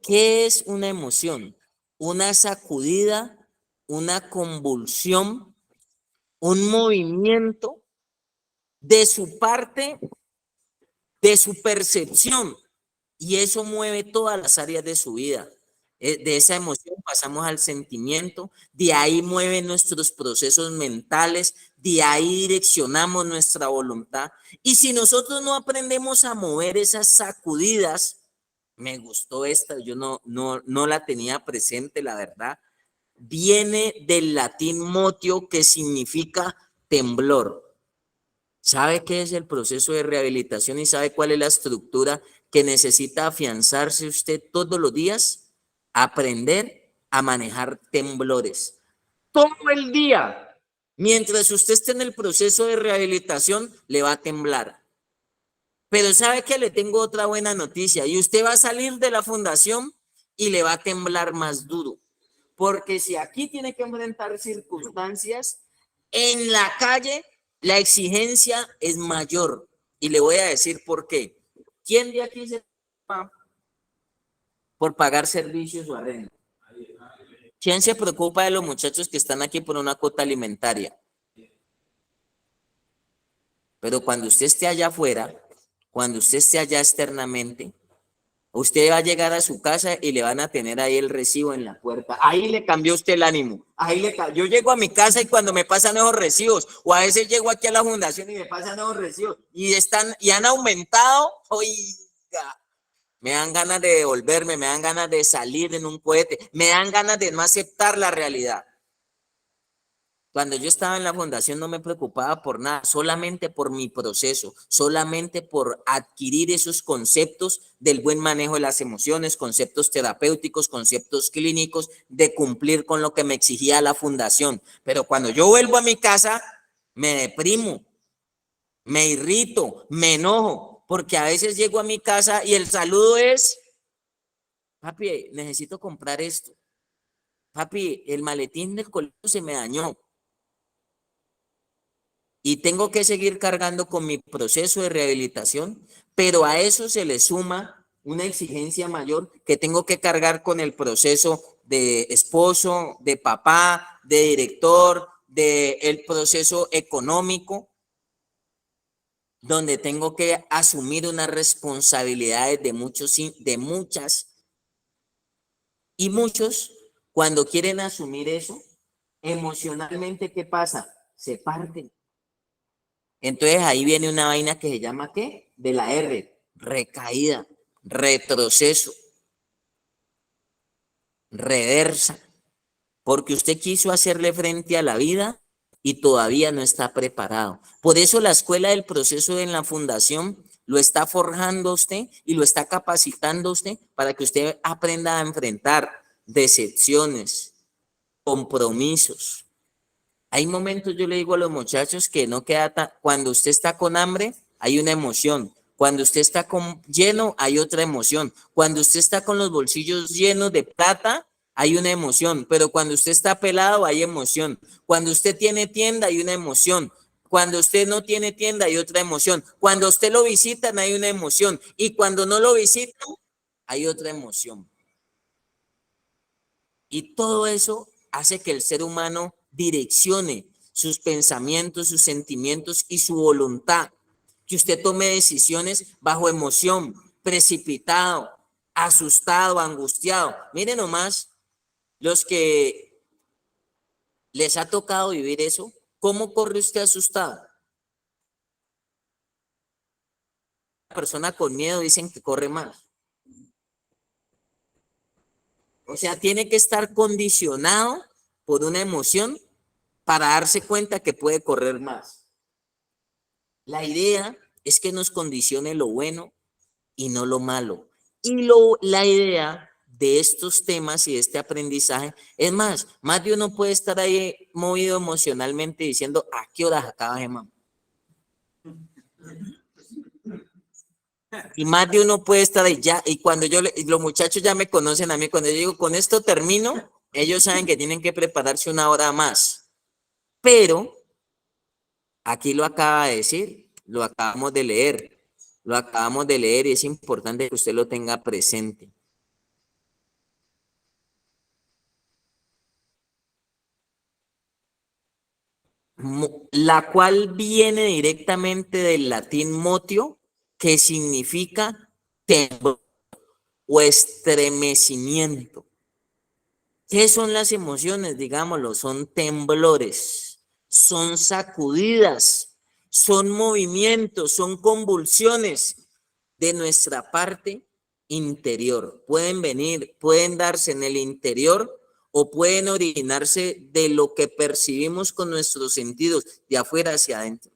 ¿qué es una emoción? Una sacudida, una convulsión, un movimiento de su parte, de su percepción, y eso mueve todas las áreas de su vida. De esa emoción pasamos al sentimiento, de ahí mueven nuestros procesos mentales, de ahí direccionamos nuestra voluntad. Y si nosotros no aprendemos a mover esas sacudidas, me gustó esta, yo no la tenía presente, la verdad. Viene del latín motio, que significa temblor. ¿Sabe qué es el proceso de rehabilitación y sabe cuál es la estructura que necesita afianzarse usted todos los días? Aprender a manejar temblores. Todo el día. Mientras usted esté en el proceso de rehabilitación, le va a temblar. Pero sabe que le tengo otra buena noticia y usted va a salir de la fundación y le va a temblar más duro. Porque si aquí tiene que enfrentar circunstancias, en la calle la exigencia es mayor. Y le voy a decir por qué. ¿Quién de aquí se preocupa por pagar servicios o arrendo? ¿Quién se preocupa de los muchachos que están aquí por una cuota alimentaria? Pero cuando usted esté allá afuera, cuando usted esté allá externamente, usted va a llegar a su casa y le van a tener ahí el recibo en la puerta. Ahí le cambió usted el ánimo. Yo llego a mi casa y cuando me pasan esos recibos, o a veces llego aquí a la fundación y me pasan esos recibos y han aumentado, oiga, me dan ganas de devolverme, me dan ganas de salir en un cohete, me dan ganas de no aceptar la realidad. Cuando yo estaba en la fundación no me preocupaba por nada, solamente por mi proceso, solamente por adquirir esos conceptos del buen manejo de las emociones, conceptos terapéuticos, conceptos clínicos, de cumplir con lo que me exigía la fundación. Pero cuando yo vuelvo a mi casa, me deprimo, me irrito, me enojo, porque a veces llego a mi casa y el saludo es, papi, necesito comprar esto. Papi, el maletín del colegio se me dañó. Y tengo que seguir cargando con mi proceso de rehabilitación, pero a eso se le suma una exigencia mayor que tengo que cargar con el proceso de esposo, de papá, de director, de el proceso económico, donde tengo que asumir unas responsabilidades de muchas, y muchos cuando quieren asumir eso, emocionalmente, ¿qué pasa? Se parten. Entonces ahí viene una vaina que se llama ¿qué? De la R, recaída, retroceso, reversa, porque usted quiso hacerle frente a la vida y todavía no está preparado. Por eso la escuela del proceso en la fundación lo está forjando a usted y lo está capacitando a usted para que usted aprenda a enfrentar decepciones, compromisos. Hay momentos, yo le digo a los muchachos, que no queda tan, cuando usted está con hambre, hay una emoción. Cuando usted está lleno, hay otra emoción. Cuando usted está con los bolsillos llenos de plata, hay una emoción. Pero cuando usted está pelado, hay emoción. Cuando usted tiene tienda, hay una emoción. Cuando usted no tiene tienda, hay otra emoción. Cuando usted lo visitan, hay una emoción. Y cuando no lo visitan, hay otra emoción. Y todo eso hace que el ser humano direccione sus pensamientos, sus sentimientos y su voluntad. Que usted tome decisiones bajo emoción, precipitado, asustado, angustiado. Miren nomás los que les ha tocado vivir eso. ¿Cómo corre usted asustado? La persona con miedo dicen que corre más. O sea, tiene que estar condicionado por una emoción para darse cuenta que puede correr más. La idea es que nos condicione lo bueno y no lo malo. Y la idea de estos temas y de este aprendizaje es más de uno puede estar ahí movido emocionalmente diciendo, ¿a qué horas acaba, Gemma? Y más de uno puede estar ahí ya, y cuando los muchachos ya me conocen a mí, cuando yo digo, con esto termino, ellos saben que tienen que prepararse una hora más. Pero aquí lo acaba de decir, lo acabamos de leer y es importante que usted lo tenga presente. La cual viene directamente del latín motio, que significa temblor o estremecimiento. ¿Qué son las emociones? Digámoslo, son temblores, son sacudidas, son movimientos, son convulsiones de nuestra parte interior. Pueden venir, pueden darse en el interior o pueden originarse de lo que percibimos con nuestros sentidos, de afuera hacia adentro.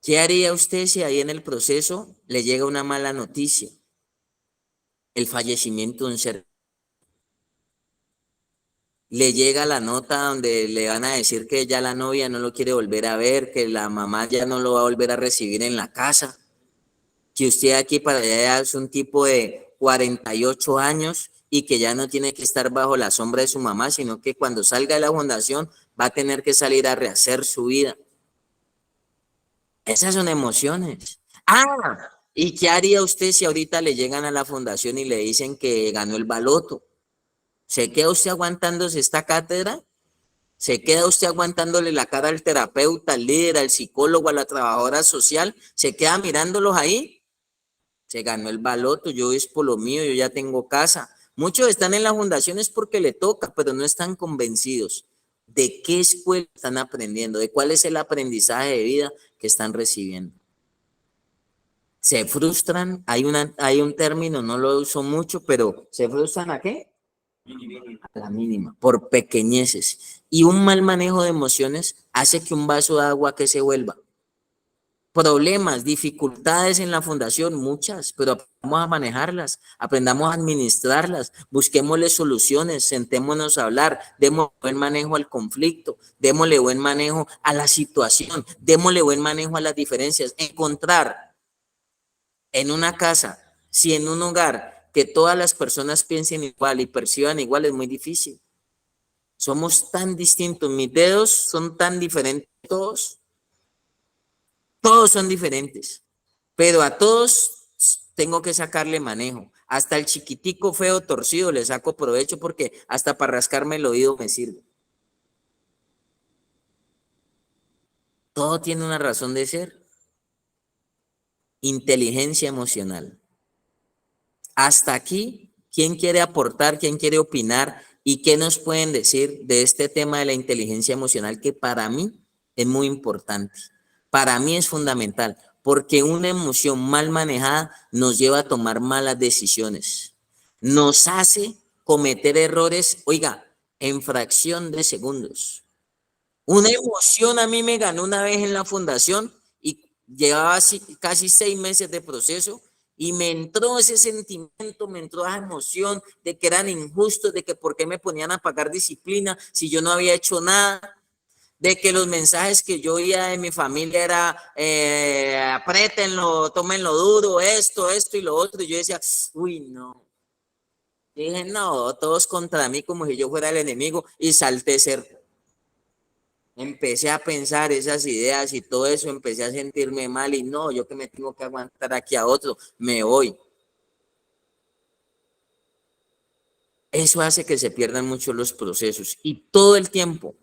¿Qué haría usted si ahí en el proceso le llega una mala noticia? El fallecimiento de un ser. Le llega la nota donde le van a decir que ya la novia no lo quiere volver a ver, que la mamá ya no lo va a volver a recibir en la casa, que usted aquí para allá es un tipo de 48 años y que ya no tiene que estar bajo la sombra de su mamá, sino que cuando salga de la fundación va a tener que salir a rehacer su vida. Esas son emociones. Ah, ¿y qué haría usted si ahorita le llegan a la fundación y le dicen que ganó el baloto? ¿Se queda usted aguantándose esta cátedra? ¿Se queda usted aguantándole la cara al terapeuta, al líder, al psicólogo, a la trabajadora social? ¿Se queda mirándolos ahí? Se ganó el baloto, yo es por lo mío, yo ya tengo casa. Muchos están en las fundaciones porque le toca, pero no están convencidos de qué escuela están aprendiendo, de cuál es el aprendizaje de vida que están recibiendo. Se frustran, hay un término, no lo uso mucho, pero ¿se frustran a qué? A la mínima, por pequeñeces. Y un mal manejo de emociones hace que un vaso de agua que se vuelva. Problemas, dificultades en la fundación, muchas, pero aprendamos a manejarlas, aprendamos a administrarlas, busquémosle soluciones, sentémonos a hablar, démosle buen manejo al conflicto, démosle buen manejo a la situación, démosle buen manejo a las diferencias, encontrar en una casa, si en un hogar, que todas las personas piensen igual y perciban igual es muy difícil. Somos tan distintos, mis dedos son tan diferentes, todos son diferentes, pero a todos tengo que sacarle manejo. Hasta el chiquitico feo torcido le saco provecho porque hasta para rascarme el oído me sirve. Todo tiene una razón de ser. Inteligencia emocional. Hasta aquí, ¿quién quiere aportar? ¿Quién quiere opinar? ¿Y qué nos pueden decir de este tema de la inteligencia emocional que para mí es muy importante? Para mí es fundamental, porque una emoción mal manejada nos lleva a tomar malas decisiones. Nos hace cometer errores, oiga, en fracción de segundos. Una emoción a mí me ganó una vez en la fundación y llevaba casi 6 meses de proceso Y me entró ese sentimiento, me entró esa emoción de que eran injustos, de que por qué me ponían a pagar disciplina si yo no había hecho nada, de que los mensajes que yo oía de mi familia era apriétenlo, tómenlo duro, esto y lo otro. Y yo decía, uy, no. Y dije, no, todos contra mí como si yo fuera el enemigo y salté cerco. Empecé a pensar esas ideas y todo eso, empecé a sentirme mal y no, yo que me tengo que aguantar aquí a otro, me voy. Eso hace que se pierdan mucho los procesos y todo el tiempo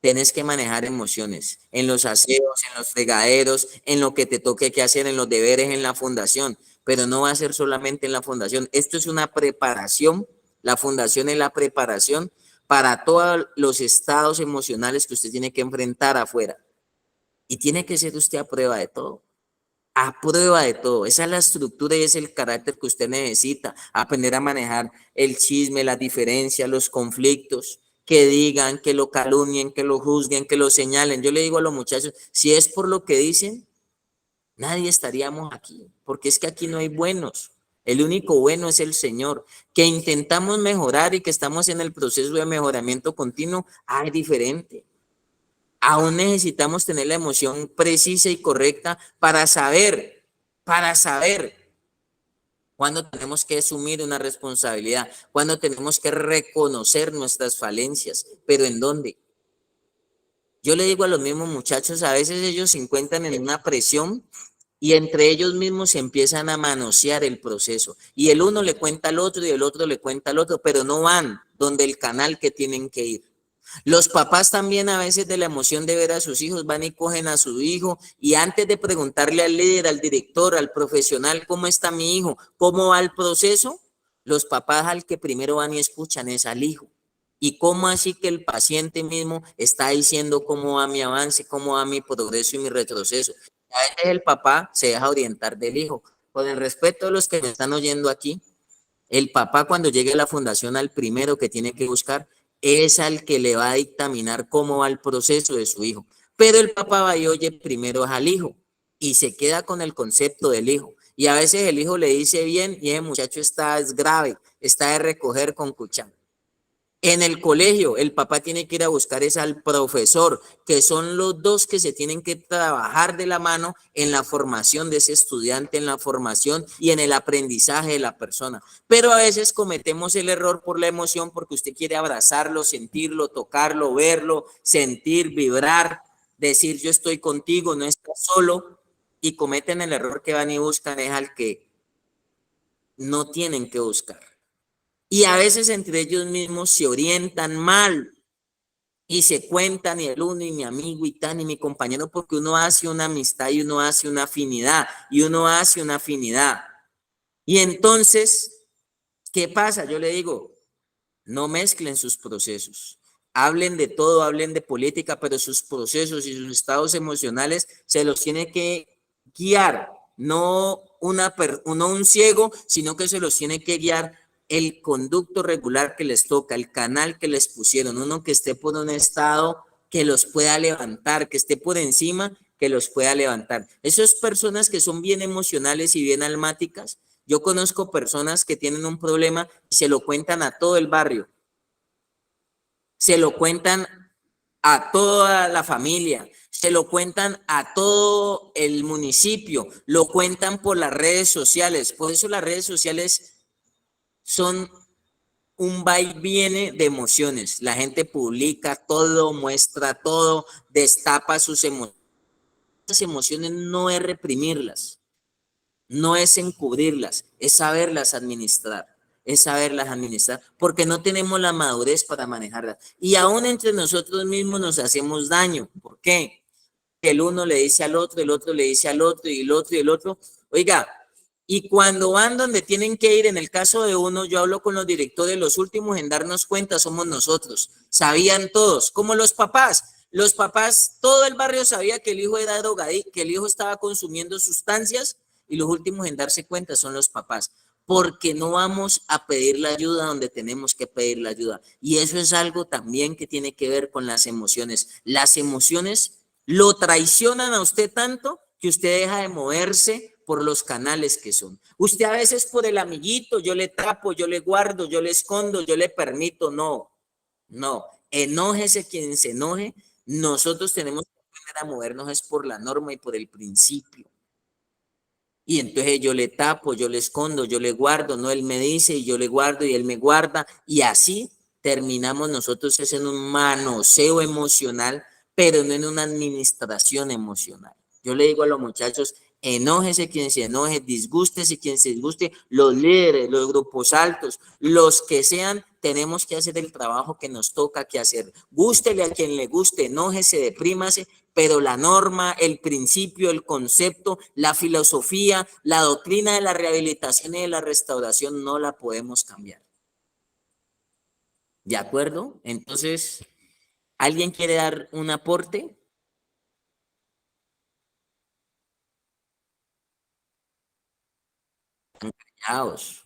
tenés que manejar emociones en los aseos, en los fregaderos, en lo que te toque que hacer, en los deberes, en la fundación, pero no va a ser solamente en la fundación. Esto es una preparación, la fundación es la preparación para todos los estados emocionales que usted tiene que enfrentar afuera. Y tiene que ser usted a prueba de todo. A prueba de todo. Esa es la estructura y es el carácter que usted necesita. Aprender a manejar el chisme, las diferencias, los conflictos, que digan, que lo calumnien, que lo juzguen, que lo señalen. Yo le digo a los muchachos, si es por lo que dicen, nadie estaríamos aquí, porque es que aquí no hay buenos. El único bueno es el Señor. Que intentamos mejorar y que estamos en el proceso de mejoramiento continuo, hay diferente. Aún necesitamos tener la emoción precisa y correcta para saber cuándo tenemos que asumir una responsabilidad, cuándo tenemos que reconocer nuestras falencias, pero ¿en dónde? Yo le digo a los mismos muchachos, a veces ellos se encuentran en una presión y entre ellos mismos se empiezan a manosear el proceso. Y el uno le cuenta al otro y el otro le cuenta al otro, pero no van donde el canal que tienen que ir. Los papás también a veces de la emoción de ver a sus hijos van y cogen a su hijo y antes de preguntarle al líder, al director, al profesional, ¿cómo está mi hijo? ¿Cómo va el proceso? Los papás al que primero van y escuchan es al hijo. ¿Y cómo así que el paciente mismo está diciendo cómo va mi avance, cómo va mi progreso y mi retroceso? A veces el papá se deja orientar del hijo. Con el respeto de los que me están oyendo aquí, el papá cuando llegue a la fundación al primero que tiene que buscar es al que le va a dictaminar cómo va el proceso de su hijo. Pero el papá va y oye primero al hijo y se queda con el concepto del hijo. Y a veces el hijo le dice bien y ese muchacho está es grave, está de recoger con cuchara. En el colegio, el papá tiene que ir a buscar es al profesor, que son los dos que se tienen que trabajar de la mano en la formación de ese estudiante, en la formación y en el aprendizaje de la persona. Pero a veces cometemos el error por la emoción porque usted quiere abrazarlo, sentirlo, tocarlo, verlo, sentir, vibrar, decir yo estoy contigo, no estás solo y cometen el error que van y buscan es al que no tienen que buscar. Y a veces entre ellos mismos se orientan mal y se cuentan y el uno y mi amigo y tan y mi compañero porque uno hace una amistad y uno hace una afinidad y uno hace una afinidad. Y entonces, ¿qué pasa? Yo le digo, no mezclen sus procesos. Hablen de todo, hablen de política, pero sus procesos y sus estados emocionales se los tiene que guiar, no un ciego, sino que se los tiene que guiar el conducto regular que les toca, el canal que les pusieron, uno que esté por un estado que los pueda levantar, que esté por encima, que los pueda levantar. Esas personas que son bien emocionales y bien almáticas, yo conozco personas que tienen un problema y se lo cuentan a todo el barrio, se lo cuentan a toda la familia, se lo cuentan a todo el municipio, lo cuentan por las redes sociales. Por eso las redes sociales son un va y viene de emociones. La gente publica todo, muestra todo, destapa sus emociones. Las emociones no es reprimirlas, no es encubrirlas, es saberlas administrar. Es saberlas administrar, porque no tenemos la madurez para manejarlas. Y aún entre nosotros mismos nos hacemos daño. ¿Por qué? El uno le dice al otro, el otro le dice al otro, y el otro, y el otro. Oiga, y cuando van donde tienen que ir, en el caso de uno, yo hablo con los directores, los últimos en darnos cuenta somos nosotros. Sabían todos, como los papás. Los papás, todo el barrio sabía que el hijo era drogadicto, que el hijo estaba consumiendo sustancias, y los últimos en darse cuenta son los papás, porque no vamos a pedir la ayuda donde tenemos que pedir la ayuda. Y eso es algo también que tiene que ver con las emociones. Las emociones lo traicionan a usted tanto que usted deja de moverse por los canales que son. Usted a veces por el amiguito, yo le tapo, yo le guardo, yo le escondo, yo le permito. No, no. Enójese quien se enoje. Nosotros tenemos que aprender a movernos es por la norma y por el principio. Y entonces yo le tapo, yo le escondo, yo le guardo, no, él me dice y yo le guardo y él me guarda. Y así terminamos nosotros es en un manoseo emocional, pero no en una administración emocional. Yo le digo a los muchachos, enójese quien se enoje, disgústese quien se disguste, los líderes, los grupos altos, los que sean, tenemos que hacer el trabajo que nos toca que hacer. Gústele a quien le guste, enójese, deprímase, pero la norma, el principio, el concepto, la filosofía, la doctrina de la rehabilitación y de la restauración no la podemos cambiar. ¿De acuerdo? Entonces, ¿alguien quiere dar un aporte? Callaos,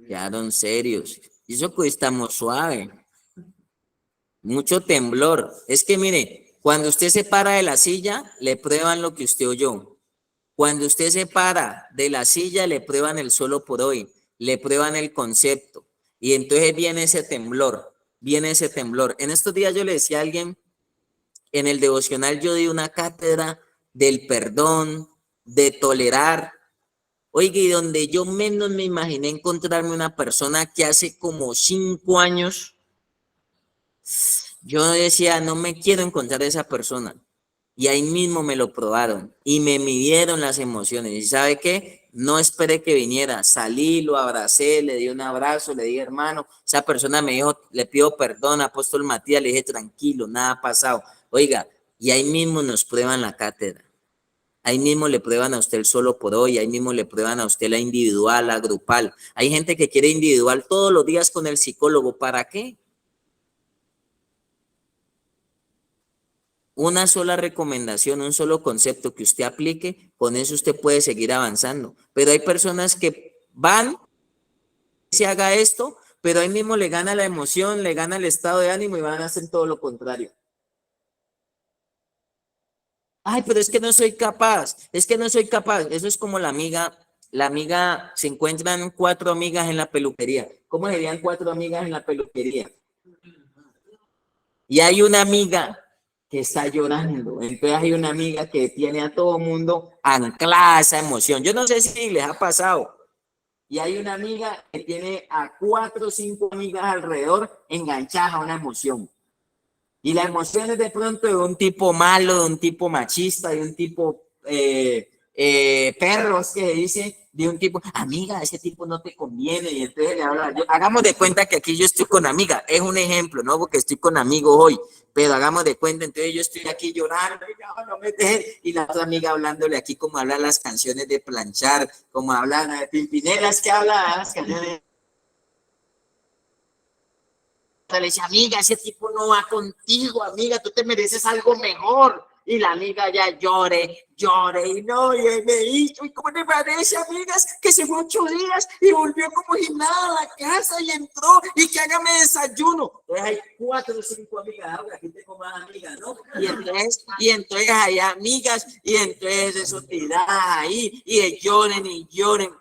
quedaron serios. Y eso que estamos suave. Mucho temblor. Es que mire, cuando usted se para de la silla, le prueban lo que usted oyó. Cuando usted se para de la silla, le prueban el solo por hoy, le prueban el concepto. Y entonces viene ese temblor, viene ese temblor. En estos días yo le decía a alguien, en el devocional yo di una cátedra del perdón, de tolerar. Oiga, y donde yo menos me imaginé encontrarme una persona que hace como 5 años, yo decía, no me quiero encontrar a esa persona. Y ahí mismo me lo probaron y me midieron las emociones. ¿Y sabe qué? No esperé que viniera. Salí, lo abracé, le di un abrazo, le dije, hermano, esa persona me dijo, le pido perdón, apóstol Matías, le dije, tranquilo, nada ha pasado. Oiga, y ahí mismo nos prueban la cátedra. Ahí mismo le prueban a usted el solo por hoy, ahí mismo le prueban a usted la individual, la grupal. Hay gente que quiere individual todos los días con el psicólogo. ¿Para qué? Una sola recomendación, un solo concepto que usted aplique, con eso usted puede seguir avanzando. Pero hay personas que van, se haga esto, pero ahí mismo le gana la emoción, le gana el estado de ánimo y van a hacer todo lo contrario. Ay, pero es que no soy capaz, es que no soy capaz. Eso es como la amiga, se encuentran 4 amigas en la peluquería. ¿Cómo serían 4 amigas en la peluquería? Y hay una amiga que está llorando. Entonces hay una amiga que tiene a todo mundo anclada a esa emoción. Yo no sé si les ha pasado. Y hay una amiga que tiene a 4 o 5 amigas alrededor enganchadas a una emoción. Y la emoción es de pronto de un tipo malo, de un tipo machista, de un tipo perros que dice, de un tipo, amiga, ese tipo no te conviene. Y entonces le habla, hagamos de cuenta que aquí yo estoy con amiga, es un ejemplo, ¿no? Porque estoy con amigos hoy, pero hagamos de cuenta, entonces yo estoy aquí llorando, y, no me dejes, y la otra amiga hablándole aquí como hablan las canciones de planchar, como hablan de Pimpineras, que hablan las canciones. Le dice, amiga, ese tipo no va contigo, amiga, tú te mereces algo mejor. Y la amiga ya llore, llore, y no, y me dijo, ¿y cómo te parece, amigas? Que se fue 8 días y volvió como si nada a la casa y entró y que hágame desayuno. Entonces hay 4 o 5 amigas, ahora aquí tengo más amigas, ¿no? Y entonces hay amigas, y entonces eso tira ahí, y lloren y lloren.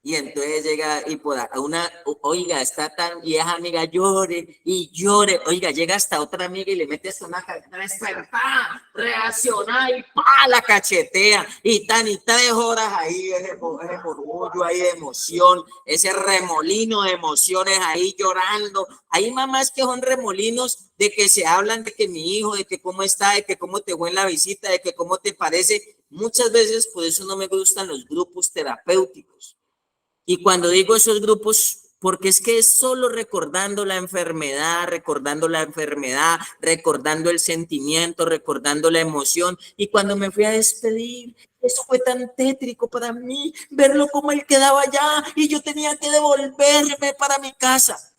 Y entonces llega y por una, oiga, está tan vieja amiga, llore y llore, oiga, llega hasta otra amiga y le mete hasta una despertar, reacciona y pa, la cachetea y 3 horas ahí, ese orgullo ahí de emoción, ese remolino de emociones ahí llorando. Hay mamás que son remolinos de que se hablan de que mi hijo, de que cómo está, de que cómo te fue en la visita, de que cómo te parece. Muchas veces por eso no me gustan los grupos terapéuticos. Y cuando digo esos grupos, porque es que es solo recordando la enfermedad, recordando el sentimiento, recordando la emoción. Y cuando me fui a despedir, eso fue tan tétrico para mí, verlo como él quedaba allá y yo tenía que devolverme para mi casa.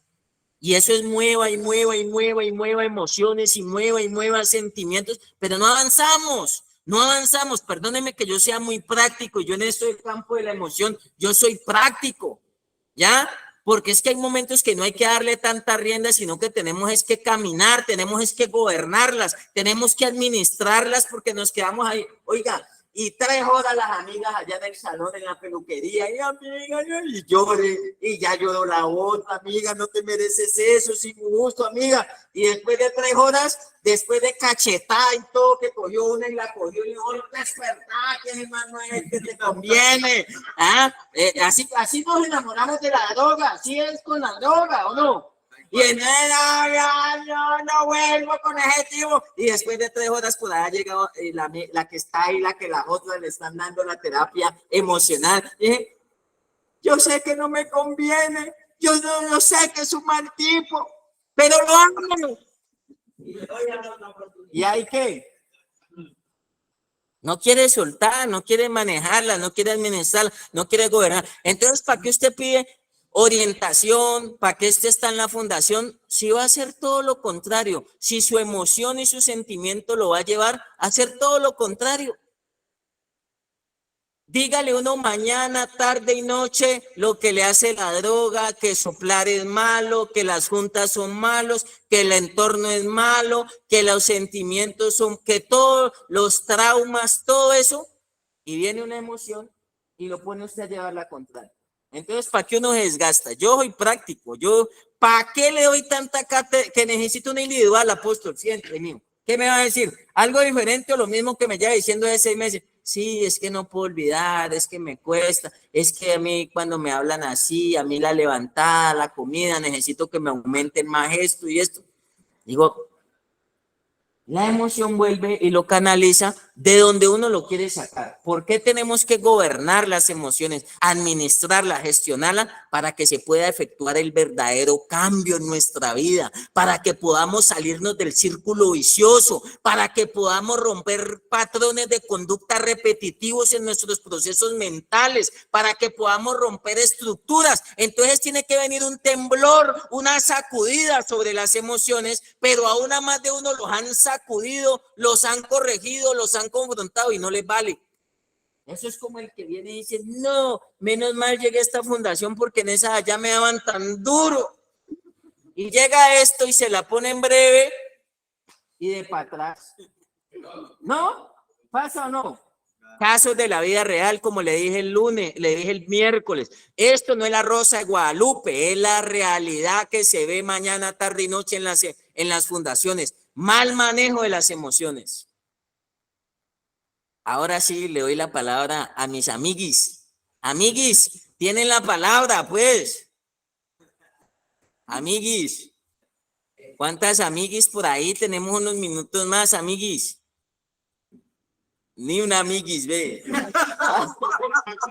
Y eso es mueva y mueva y mueva y mueva emociones y mueva sentimientos, pero no avanzamos. No avanzamos, perdónenme que yo sea muy práctico, yo en esto del campo de la emoción, yo soy práctico, ¿ya? porque es que hay momentos que no hay que darle tanta rienda, sino que tenemos es que caminar, tenemos es que gobernarlas, tenemos que administrarlas porque nos quedamos ahí, oiga, y 3 horas las amigas allá en el salón, en la peluquería, y amiga, y llore, y ya lloró la otra, amiga, no te mereces eso, sin gusto, amiga, y después de 3 horas, después de cachetada y todo, que cogió una y la cogió, y dijo, despertá, que es más no es el que te conviene, así nos enamoramos de la droga, así es con la droga, ¿o no? Y en no vuelvo con ese tipo. Y después de 3 horas por allá ha llegado la que está ahí, la que las otras le están dando la terapia emocional. Y yo sé que no me conviene, yo sé que es un mal tipo, pero lo amo. ¿Y hay qué? No quiere soltar, no quiere manejarla, no quiere administrarla, no quiere gobernar. Entonces, ¿para qué usted pide orientación? ¿Para qué usted está en la fundación? Si va a hacer todo lo contrario, si su emoción y su sentimiento lo va a llevar a hacer todo lo contrario. Dígale uno mañana, tarde y noche lo que le hace la droga, que soplar es malo, que las juntas son malos, que el entorno es malo, que los sentimientos son, que todos los traumas, todo eso, y viene una emoción y lo pone usted a llevar la contraria. Entonces, ¿para qué uno se desgasta? Yo soy práctico, ¿para qué le doy tanta cátedra que necesito una individual, apóstol? Siempre mío. ¿Qué me va a decir? ¿Algo diferente o lo mismo que me lleva diciendo de 6 meses? Sí, es que no puedo olvidar, es que me cuesta, es que a mí cuando me hablan así, a mí la levantada, la comida, necesito que me aumenten más esto y esto. Digo, la emoción vuelve y lo canaliza de donde uno lo quiere sacar. ¿Por qué tenemos que gobernar las emociones, administrarlas, gestionarlas para que se pueda efectuar el verdadero cambio en nuestra vida, para que podamos salirnos del círculo vicioso, para que podamos romper patrones de conducta repetitivos en nuestros procesos mentales, para que podamos romper estructuras? Entonces tiene que venir un temblor, una sacudida sobre las emociones, pero aún a más de uno los han sacudido, los han corregido, los han confrontado y no les vale. Eso es como el que viene y dice, no, menos mal llegué a esta fundación porque en esa allá me daban tan duro. Y llega esto y se la pone en breve y de para atrás. ¿No? ¿Pasa o no? Casos de la vida real, como le dije el lunes, le dije el miércoles. Esto no es la Rosa de Guadalupe, es la realidad que se ve mañana, tarde y noche en las fundaciones. Mal manejo de las emociones. Ahora sí le doy la palabra a mis amiguis. Amiguis, tienen la palabra, pues. Amiguis. ¿Cuántas amiguis por ahí? Tenemos unos minutos más, amiguis. Ni una amiguis, ve.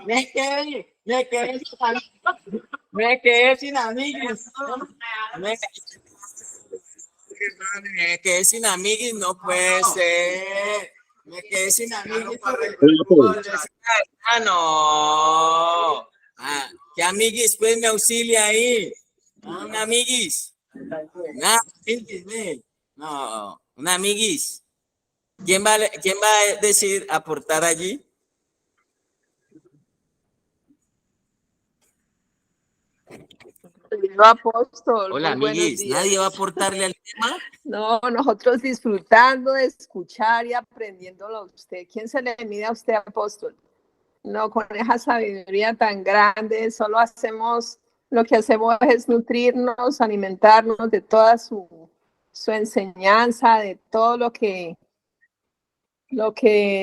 Me quedé sin amiguis. Me quedé sin amiguis, no puede ser. Me quedé sin amiguis. No. ¿Qué amiguis? Pues me auxilia ahí. Una amiguis. No, una amiguis. ¿Quién va a decir aportar allí? Apóstol, hola, amiguis. ¿Nadie va a aportarle al tema? No, nosotros disfrutando de escuchar y aprendiéndolo a usted. ¿Quién se le mide a usted, apóstol? No, con esa sabiduría tan grande, solo hacemos, lo que hacemos es nutrirnos, alimentarnos de toda su enseñanza, de todo lo que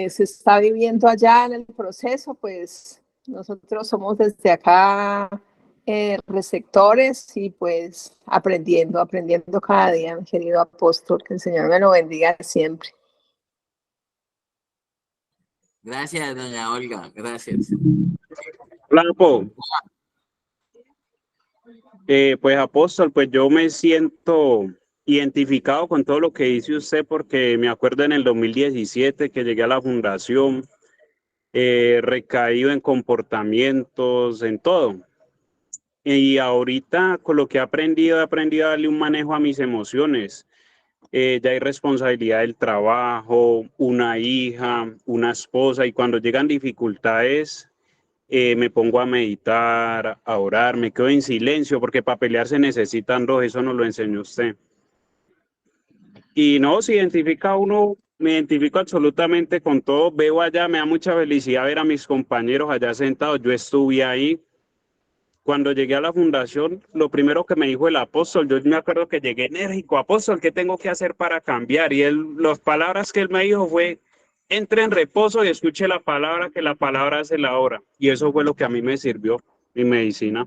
se está viviendo allá en el proceso, pues nosotros somos desde acá receptores y pues aprendiendo cada día, mi querido apóstol, que el Señor me lo bendiga siempre. Gracias, doña Olga, gracias. Blanco. Pues apóstol, pues yo me siento identificado con todo lo que dice usted porque me acuerdo en el 2017 que llegué a la fundación, recaído en comportamientos, en todo. Y ahorita con lo que he aprendido a darle un manejo a mis emociones. Ya hay responsabilidad del trabajo, una hija, una esposa, y cuando llegan dificultades, me pongo a meditar, a orar, me quedo en silencio, porque para pelear se necesitan dos, eso nos lo enseñó usted. Y no, se identifica uno, me identifico absolutamente con todo, veo allá, me da mucha felicidad ver a mis compañeros allá sentados, yo estuve ahí. Cuando llegué a la fundación, lo primero que me dijo el apóstol, yo me acuerdo que llegué enérgico, apóstol, ¿qué tengo que hacer para cambiar? Y él, las palabras que él me dijo fue, entre en reposo y escuche la palabra, que la palabra hace la obra. Y eso fue lo que a mí me sirvió, mi medicina.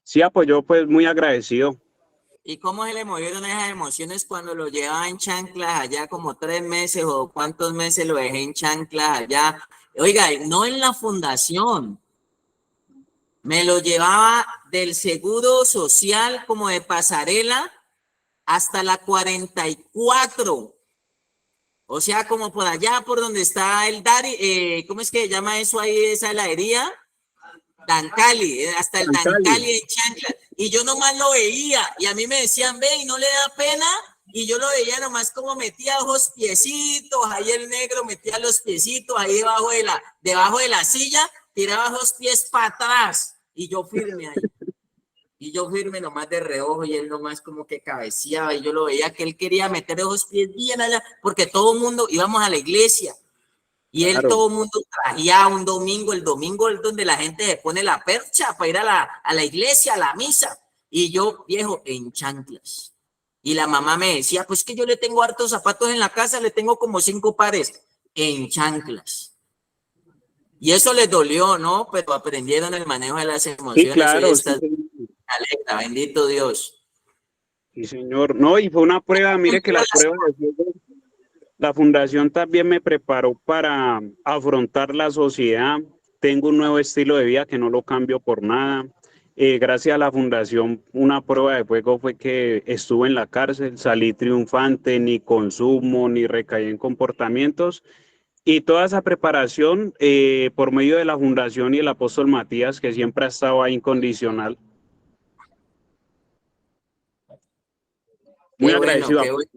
Sí, apoyó, pues muy agradecido. ¿Y cómo se le movieron esas emociones cuando lo llevaba en chanclas allá como 3 meses o cuántos meses lo dejé en chanclas allá? Oiga, no en la fundación, me lo llevaba del Seguro Social como de pasarela hasta la 44. O sea, como por allá, por donde está el Dari, ¿cómo es que se llama eso ahí, esa heladería? Dancali, hasta el Dancali en chanclas. Y yo nomás lo veía y a mí me decían, ve, y no le da pena. Y yo lo veía nomás como metía los piecitos, ahí el negro metía los piecitos ahí debajo de la silla, tiraba los pies para atrás y yo firme ahí. Y yo firme nomás de reojo y él nomás como que cabeceaba y yo lo veía que él quería meter esos pies bien allá porque todo el mundo íbamos a la iglesia. Y él, todo el mundo traía un domingo, el domingo es donde la gente se pone la percha para ir a la iglesia, a la misa. Y yo, viejo, en chanclas. Y la mamá me decía, pues que yo le tengo hartos zapatos en la casa, le tengo como 5 pares, en chanclas. Y eso les dolió, ¿no? Pero aprendieron el manejo de las emociones. Sí, claro. Sí, alerta, bendito Dios. Sí, señor. No, y fue una prueba, mire que la prueba de fuego, la fundación también me preparó para afrontar la sociedad. Tengo un nuevo estilo de vida que no lo cambio por nada. Gracias a la fundación, una prueba de fuego fue que estuve en la cárcel, salí triunfante, ni consumo, ni recaí en comportamientos. Y toda esa preparación por medio de la fundación y el apóstol Matías, que siempre ha estado ahí incondicional. Muy agradecido. Qué bueno.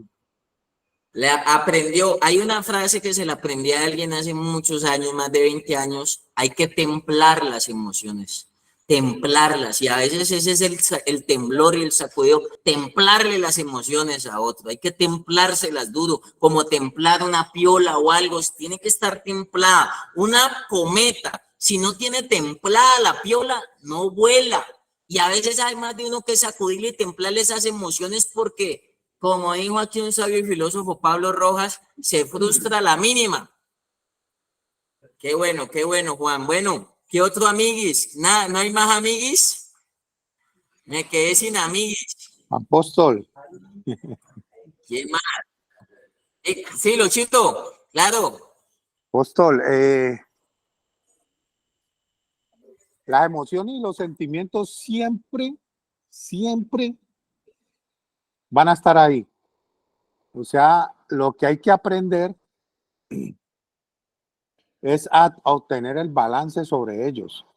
Le aprendió, hay una frase que se la aprendí a alguien hace muchos años, más de 20 años, hay que templar las emociones, templarlas, y a veces ese es el temblor y el sacudido, templarle las emociones a otro, hay que templárselas duro, como templar una piola o algo, tiene que estar templada, una cometa, si no tiene templada la piola, no vuela, y a veces hay más de uno que sacudirle y templarle esas emociones porque como dijo aquí un sabio y filósofo Pablo Rojas, se frustra la mínima. Qué bueno, Juan. Bueno, ¿qué otro amiguis? Nada, ¿no hay más amiguis? Me quedé sin amiguis. Apóstol. ¿Quién más? Sí, Luchito, claro. Apóstol, las emociones y los sentimientos siempre van a estar ahí. O sea, lo que hay que aprender es a obtener el balance sobre ellos.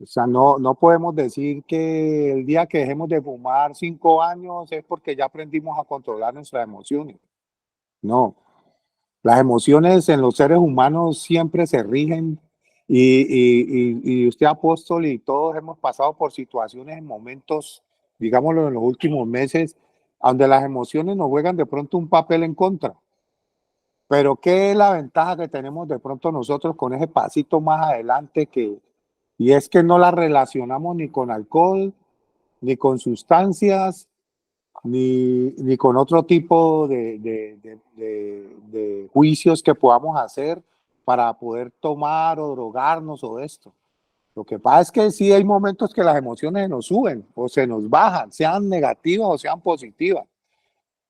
O sea, no podemos decir que el día que dejemos de fumar 5 años es porque ya aprendimos a controlar nuestras emociones. No, las emociones en los seres humanos siempre se rigen y usted, apóstol, y todos hemos pasado por situaciones en momentos, digámoslo, en los últimos meses, donde las emociones nos juegan de pronto un papel en contra. Pero ¿qué es la ventaja que tenemos de pronto nosotros con ese pasito más adelante y es que no la relacionamos ni con alcohol, ni con sustancias, ni con otro tipo de juicios que podamos hacer para poder tomar o drogarnos o esto? Lo que pasa es que sí hay momentos que las emociones nos suben o se nos bajan, sean negativas o sean positivas.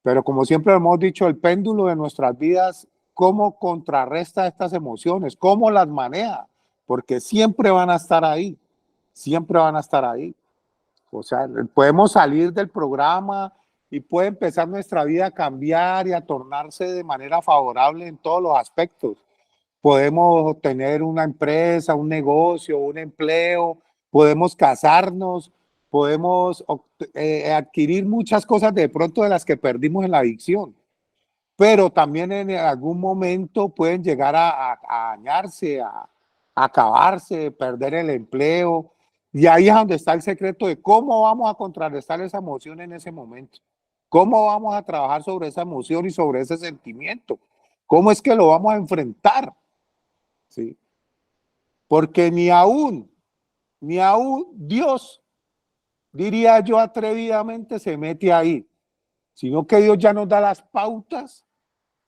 Pero como siempre hemos dicho, el péndulo de nuestras vidas, ¿cómo contrarresta estas emociones? ¿Cómo las maneja? Porque siempre van a estar ahí, siempre van a estar ahí. O sea, podemos salir del programa y puede empezar nuestra vida a cambiar y a tornarse de manera favorable en todos los aspectos. Podemos tener una empresa, un negocio, un empleo, podemos casarnos, podemos adquirir muchas cosas de pronto de las que perdimos en la adicción. pero también en algún momento pueden llegar a dañarse, a acabarse, perder el empleo. Y ahí es donde está el secreto de cómo vamos a contrarrestar esa emoción en ese momento. ¿Cómo vamos a trabajar sobre esa emoción y sobre ese sentimiento? ¿Cómo es que lo vamos a enfrentar? ¿Sí? Porque ni aún Dios, diría yo atrevidamente, se mete ahí, sino que Dios ya nos da las pautas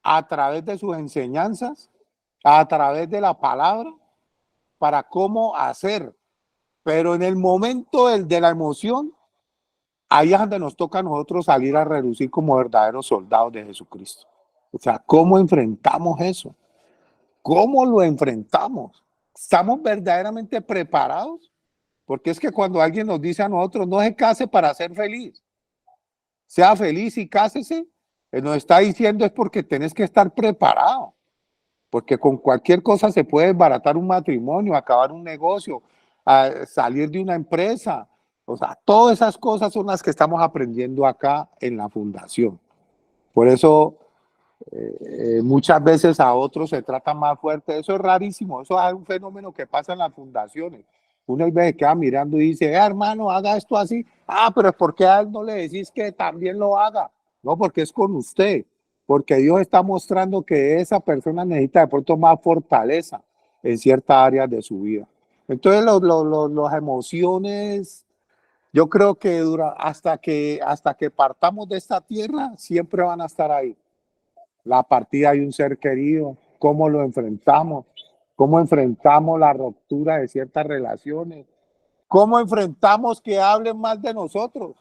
a través de sus enseñanzas, a través de la palabra, para cómo hacer. Pero en el momento de la emoción, ahí es donde nos toca a nosotros salir a relucir como verdaderos soldados de Jesucristo. O sea, ¿cómo enfrentamos eso? ¿Cómo lo enfrentamos? ¿Estamos verdaderamente preparados? Porque es que cuando alguien nos dice a nosotros, no se case para ser feliz, sea feliz y cásese, nos está diciendo es porque tenés que estar preparado. Porque con cualquier cosa se puede desbaratar un matrimonio, acabar un negocio, salir de una empresa. O sea, todas esas cosas son las que estamos aprendiendo acá en la fundación. Por eso muchas veces a otros se trata más fuerte. Eso es rarísimo. Eso es un fenómeno que pasa en las fundaciones. Uno se queda mirando y dice, hermano, haga esto así. Ah, pero es porque a él no le decís que también lo haga. No, porque es con usted. Porque Dios está mostrando que esa persona necesita de pronto más fortaleza en ciertas áreas de su vida. Entonces, las emociones, yo creo que hasta que partamos de esta tierra, siempre van a estar ahí. La partida de un ser querido, cómo lo enfrentamos, cómo enfrentamos la ruptura de ciertas relaciones, cómo enfrentamos que hablen más de nosotros.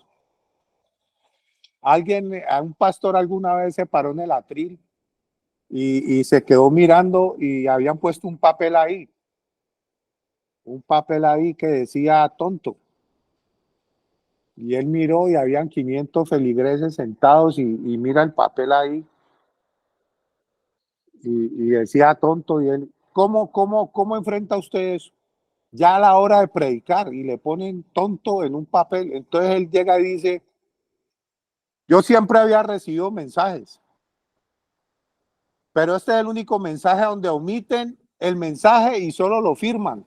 Un pastor alguna vez se paró en el atril y se quedó mirando y habían puesto un papel ahí que decía tonto. Y él miró y habían 500 feligreses sentados y mira el papel ahí y decía tonto. Y él, ¿cómo enfrenta usted eso? Ya a la hora de predicar y le ponen tonto en un papel. Entonces él llega y dice, yo siempre había recibido mensajes, pero este es el único mensaje donde omiten el mensaje y solo lo firman.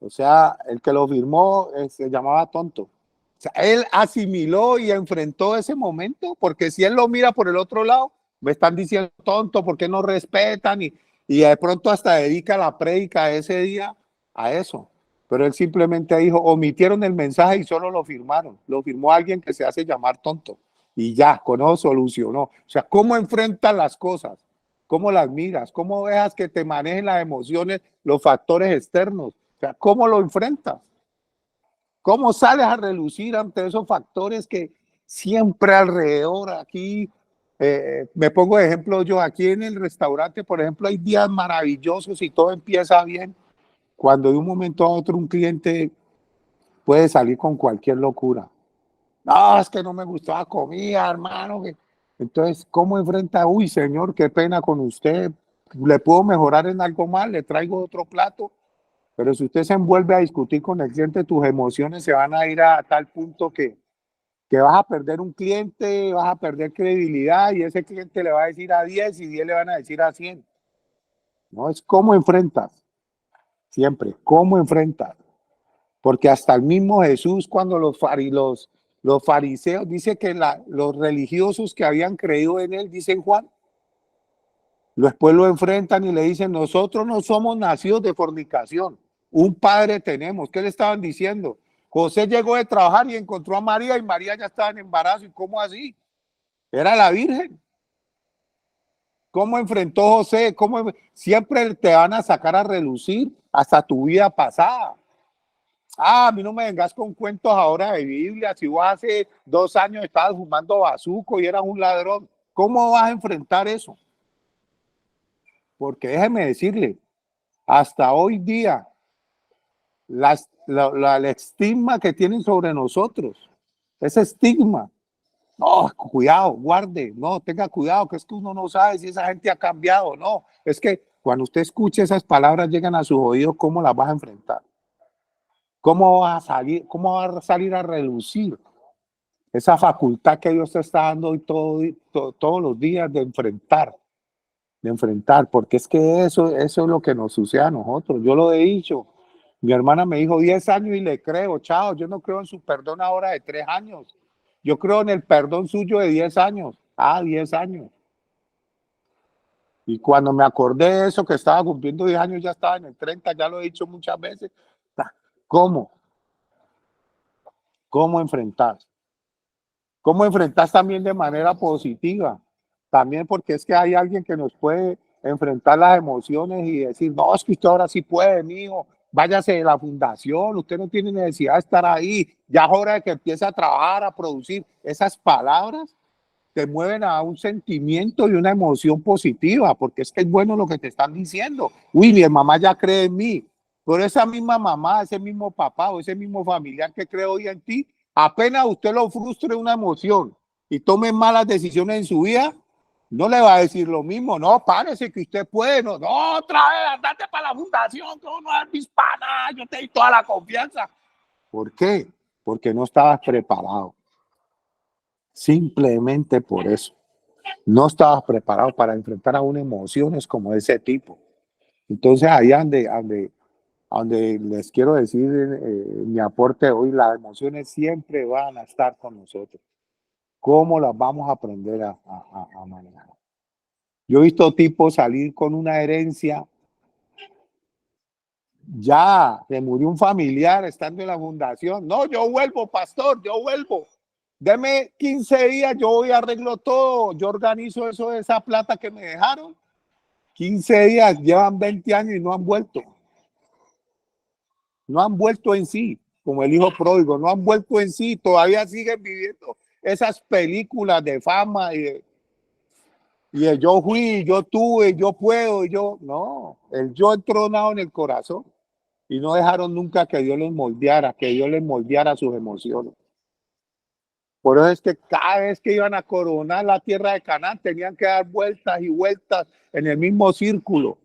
O sea, el que lo firmó se llamaba tonto. O sea, él asimiló y enfrentó ese momento, porque si él lo mira por el otro lado, me están diciendo tonto, porque no respetan y de pronto hasta dedica la prédica ese día a eso. Pero él simplemente dijo, omitieron el mensaje y solo lo firmaron. Lo firmó alguien que se hace llamar tonto. Y ya, con eso solucionó. O sea, ¿cómo enfrentas las cosas? ¿Cómo las miras? ¿Cómo dejas que te manejen las emociones, los factores externos? O sea, ¿cómo lo enfrentas? ¿Cómo sales a relucir ante esos factores que siempre alrededor aquí, me pongo de ejemplo yo, aquí en el restaurante, por ejemplo, hay días maravillosos y todo empieza bien, cuando de un momento a otro un cliente puede salir con cualquier locura. No, es que no me gustó la comida, hermano. Entonces, ¿cómo enfrenta? Uy, señor, qué pena con usted. ¿Le puedo mejorar en algo más? ¿Le traigo otro plato? Pero si usted se envuelve a discutir con el cliente, tus emociones se van a ir a tal punto que vas a perder un cliente, vas a perder credibilidad y ese cliente le va a decir a 10 y 10 le van a decir a 100. No, es cómo enfrentas, siempre, cómo enfrentas. Porque hasta el mismo Jesús, cuando los fariseos, dice que los religiosos que habían creído en él, dicen Juan, después lo enfrentan y le dicen, nosotros no somos nacidos de fornicación, un padre tenemos. ¿Qué le estaban diciendo? José llegó de trabajar y encontró a María y María ya estaba en embarazo. ¿Y cómo así? Era la Virgen. ¿Cómo enfrentó José? Siempre te van a sacar a relucir hasta tu vida pasada. Ah, a mí no me vengas con cuentos ahora de Biblia. Si vos hace 2 años estabas fumando bazuco y eras un ladrón, ¿cómo vas a enfrentar eso? Porque déjeme decirle, hasta hoy día, el estigma que tienen sobre nosotros, ese estigma, no, cuidado, guarde, no, tenga cuidado, que es que uno no sabe si esa gente ha cambiado, no, es que cuando usted escuche esas palabras llegan a sus oídos, ¿cómo las vas a enfrentar? ¿Cómo vas a salir a relucir esa facultad que Dios te está dando hoy todos los días de enfrentar, porque es que eso es lo que nos sucede a nosotros. Yo lo he dicho, mi hermana me dijo 10 años y le creo, chao, yo no creo en su perdón ahora de 3 años, yo creo en el perdón suyo de 10 años, 10 años. Y cuando me acordé de eso, que estaba cumpliendo 10 años, ya estaba en el 30, ya lo he dicho muchas veces. ¿Cómo? ¿Cómo enfrentar? ¿Cómo enfrentar también de manera positiva? También porque es que hay alguien que nos puede enfrentar las emociones y decir, no, es que usted ahora sí puede, mijo, váyase de la fundación, usted no tiene necesidad de estar ahí, ya es hora de que empiece a trabajar, a producir. Esas palabras te mueven a un sentimiento y una emoción positiva, porque es que es bueno lo que te están diciendo. Uy, mi mamá ya cree en mí, pero esa misma mamá, ese mismo papá o ese mismo familiar que cree hoy en ti, apenas usted lo frustre una emoción y tome malas decisiones en su vida, no le va a decir lo mismo. No, párese que usted puede. No, no, otra vez, andate para la fundación, que no es hispana, yo te doy toda la confianza. ¿Por qué? Porque no estabas preparado. Simplemente por eso. No estabas preparado para enfrentar a unas emociones como ese tipo. Entonces, ahí donde les quiero decir mi aporte hoy, las emociones siempre van a estar con nosotros. ¿Cómo las vamos a aprender a manejar? Yo he visto tipos salir con una herencia. Ya, se murió un familiar estando en la fundación. No, yo vuelvo, pastor, yo vuelvo. Deme 15 días, yo voy a arreglo todo. Yo organizo eso de esa plata que me dejaron. 15 días, llevan 20 años y no han vuelto. No han vuelto en sí, como el hijo pródigo, no han vuelto en sí. Todavía siguen viviendo esas películas de fama y de yo fui, yo tuve, yo puedo, yo. No, el yo entronado en el corazón. Y no dejaron nunca que Dios les moldeara sus emociones. Por eso es que cada vez que iban a coronar la tierra de Canaán, tenían que dar vueltas y vueltas en el mismo círculo,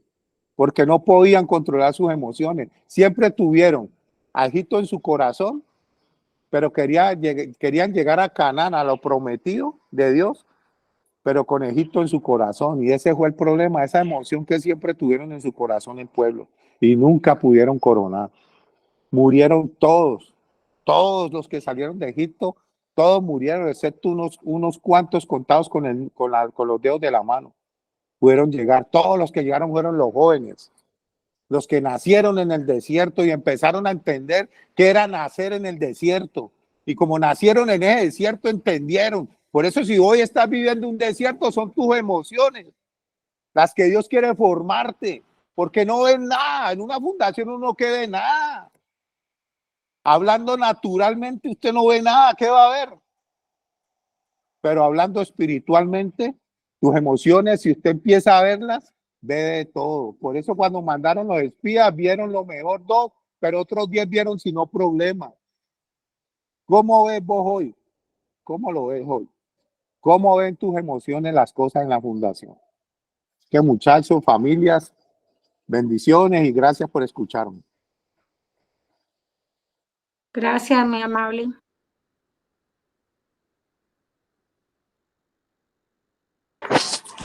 porque no podían controlar sus emociones. Siempre tuvieron a Egipto en su corazón, pero querían llegar a Canaán, a lo prometido de Dios, pero con Egipto en su corazón. Y ese fue el problema, esa emoción que siempre tuvieron en su corazón el pueblo. Y nunca pudieron coronar. Murieron todos los que salieron de Egipto, todos murieron, excepto unos cuantos contados con los dedos de la mano. Pudieron llegar, todos los que llegaron fueron los jóvenes, los que nacieron en el desierto y empezaron a entender qué era nacer en el desierto. Y como nacieron en ese desierto, entendieron. Por eso si hoy estás viviendo un desierto, son tus emociones, las que Dios quiere formarte, porque no ven nada, en una fundación uno no ve nada. Hablando naturalmente, usted no ve nada, ¿qué va a ver? Pero hablando espiritualmente, tus emociones, si usted empieza a verlas, ve de todo. Por eso cuando mandaron los espías, vieron lo mejor 2, pero otros 10 vieron sin no problema. ¿Cómo ves vos hoy? ¿Cómo lo ves hoy? ¿Cómo ven tus emociones las cosas en la fundación? Que muchachos, familias, bendiciones y gracias por escucharme. Gracias, muy amable.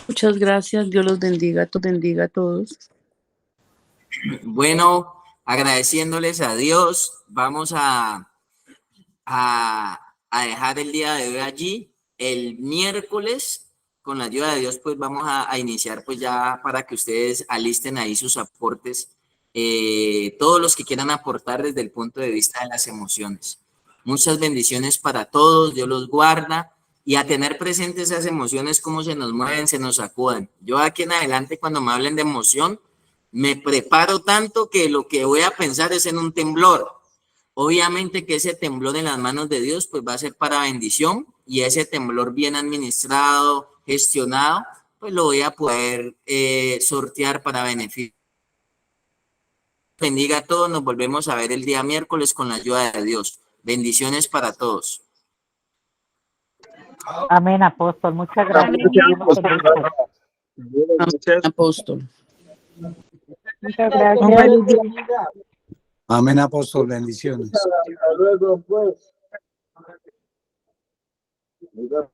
Muchas gracias. Dios los bendiga a todos. Bueno, agradeciéndoles a Dios, vamos a dejar el día de hoy allí. El miércoles, con la ayuda de Dios, pues vamos a iniciar pues ya para que ustedes alisten ahí sus aportes, todos los que quieran aportar desde el punto de vista de las emociones. Muchas bendiciones para todos, Dios los guarda y a tener presentes esas emociones, cómo se nos mueven, se nos sacuden. Yo aquí en adelante, cuando me hablen de emoción, me preparo tanto que lo que voy a pensar es en un temblor. Obviamente que ese temblor en las manos de Dios pues va a ser para bendición y ese temblor bien administrado, gestionado, pues lo voy a poder sortear para beneficio. Bendiga a todos, nos volvemos a ver el día miércoles con la ayuda de Dios. Bendiciones para todos. Amén, apóstol. Muchas gracias. Muchas Apóstol. Muchas gracias. Amén, apóstol. Bendiciones. Oiga,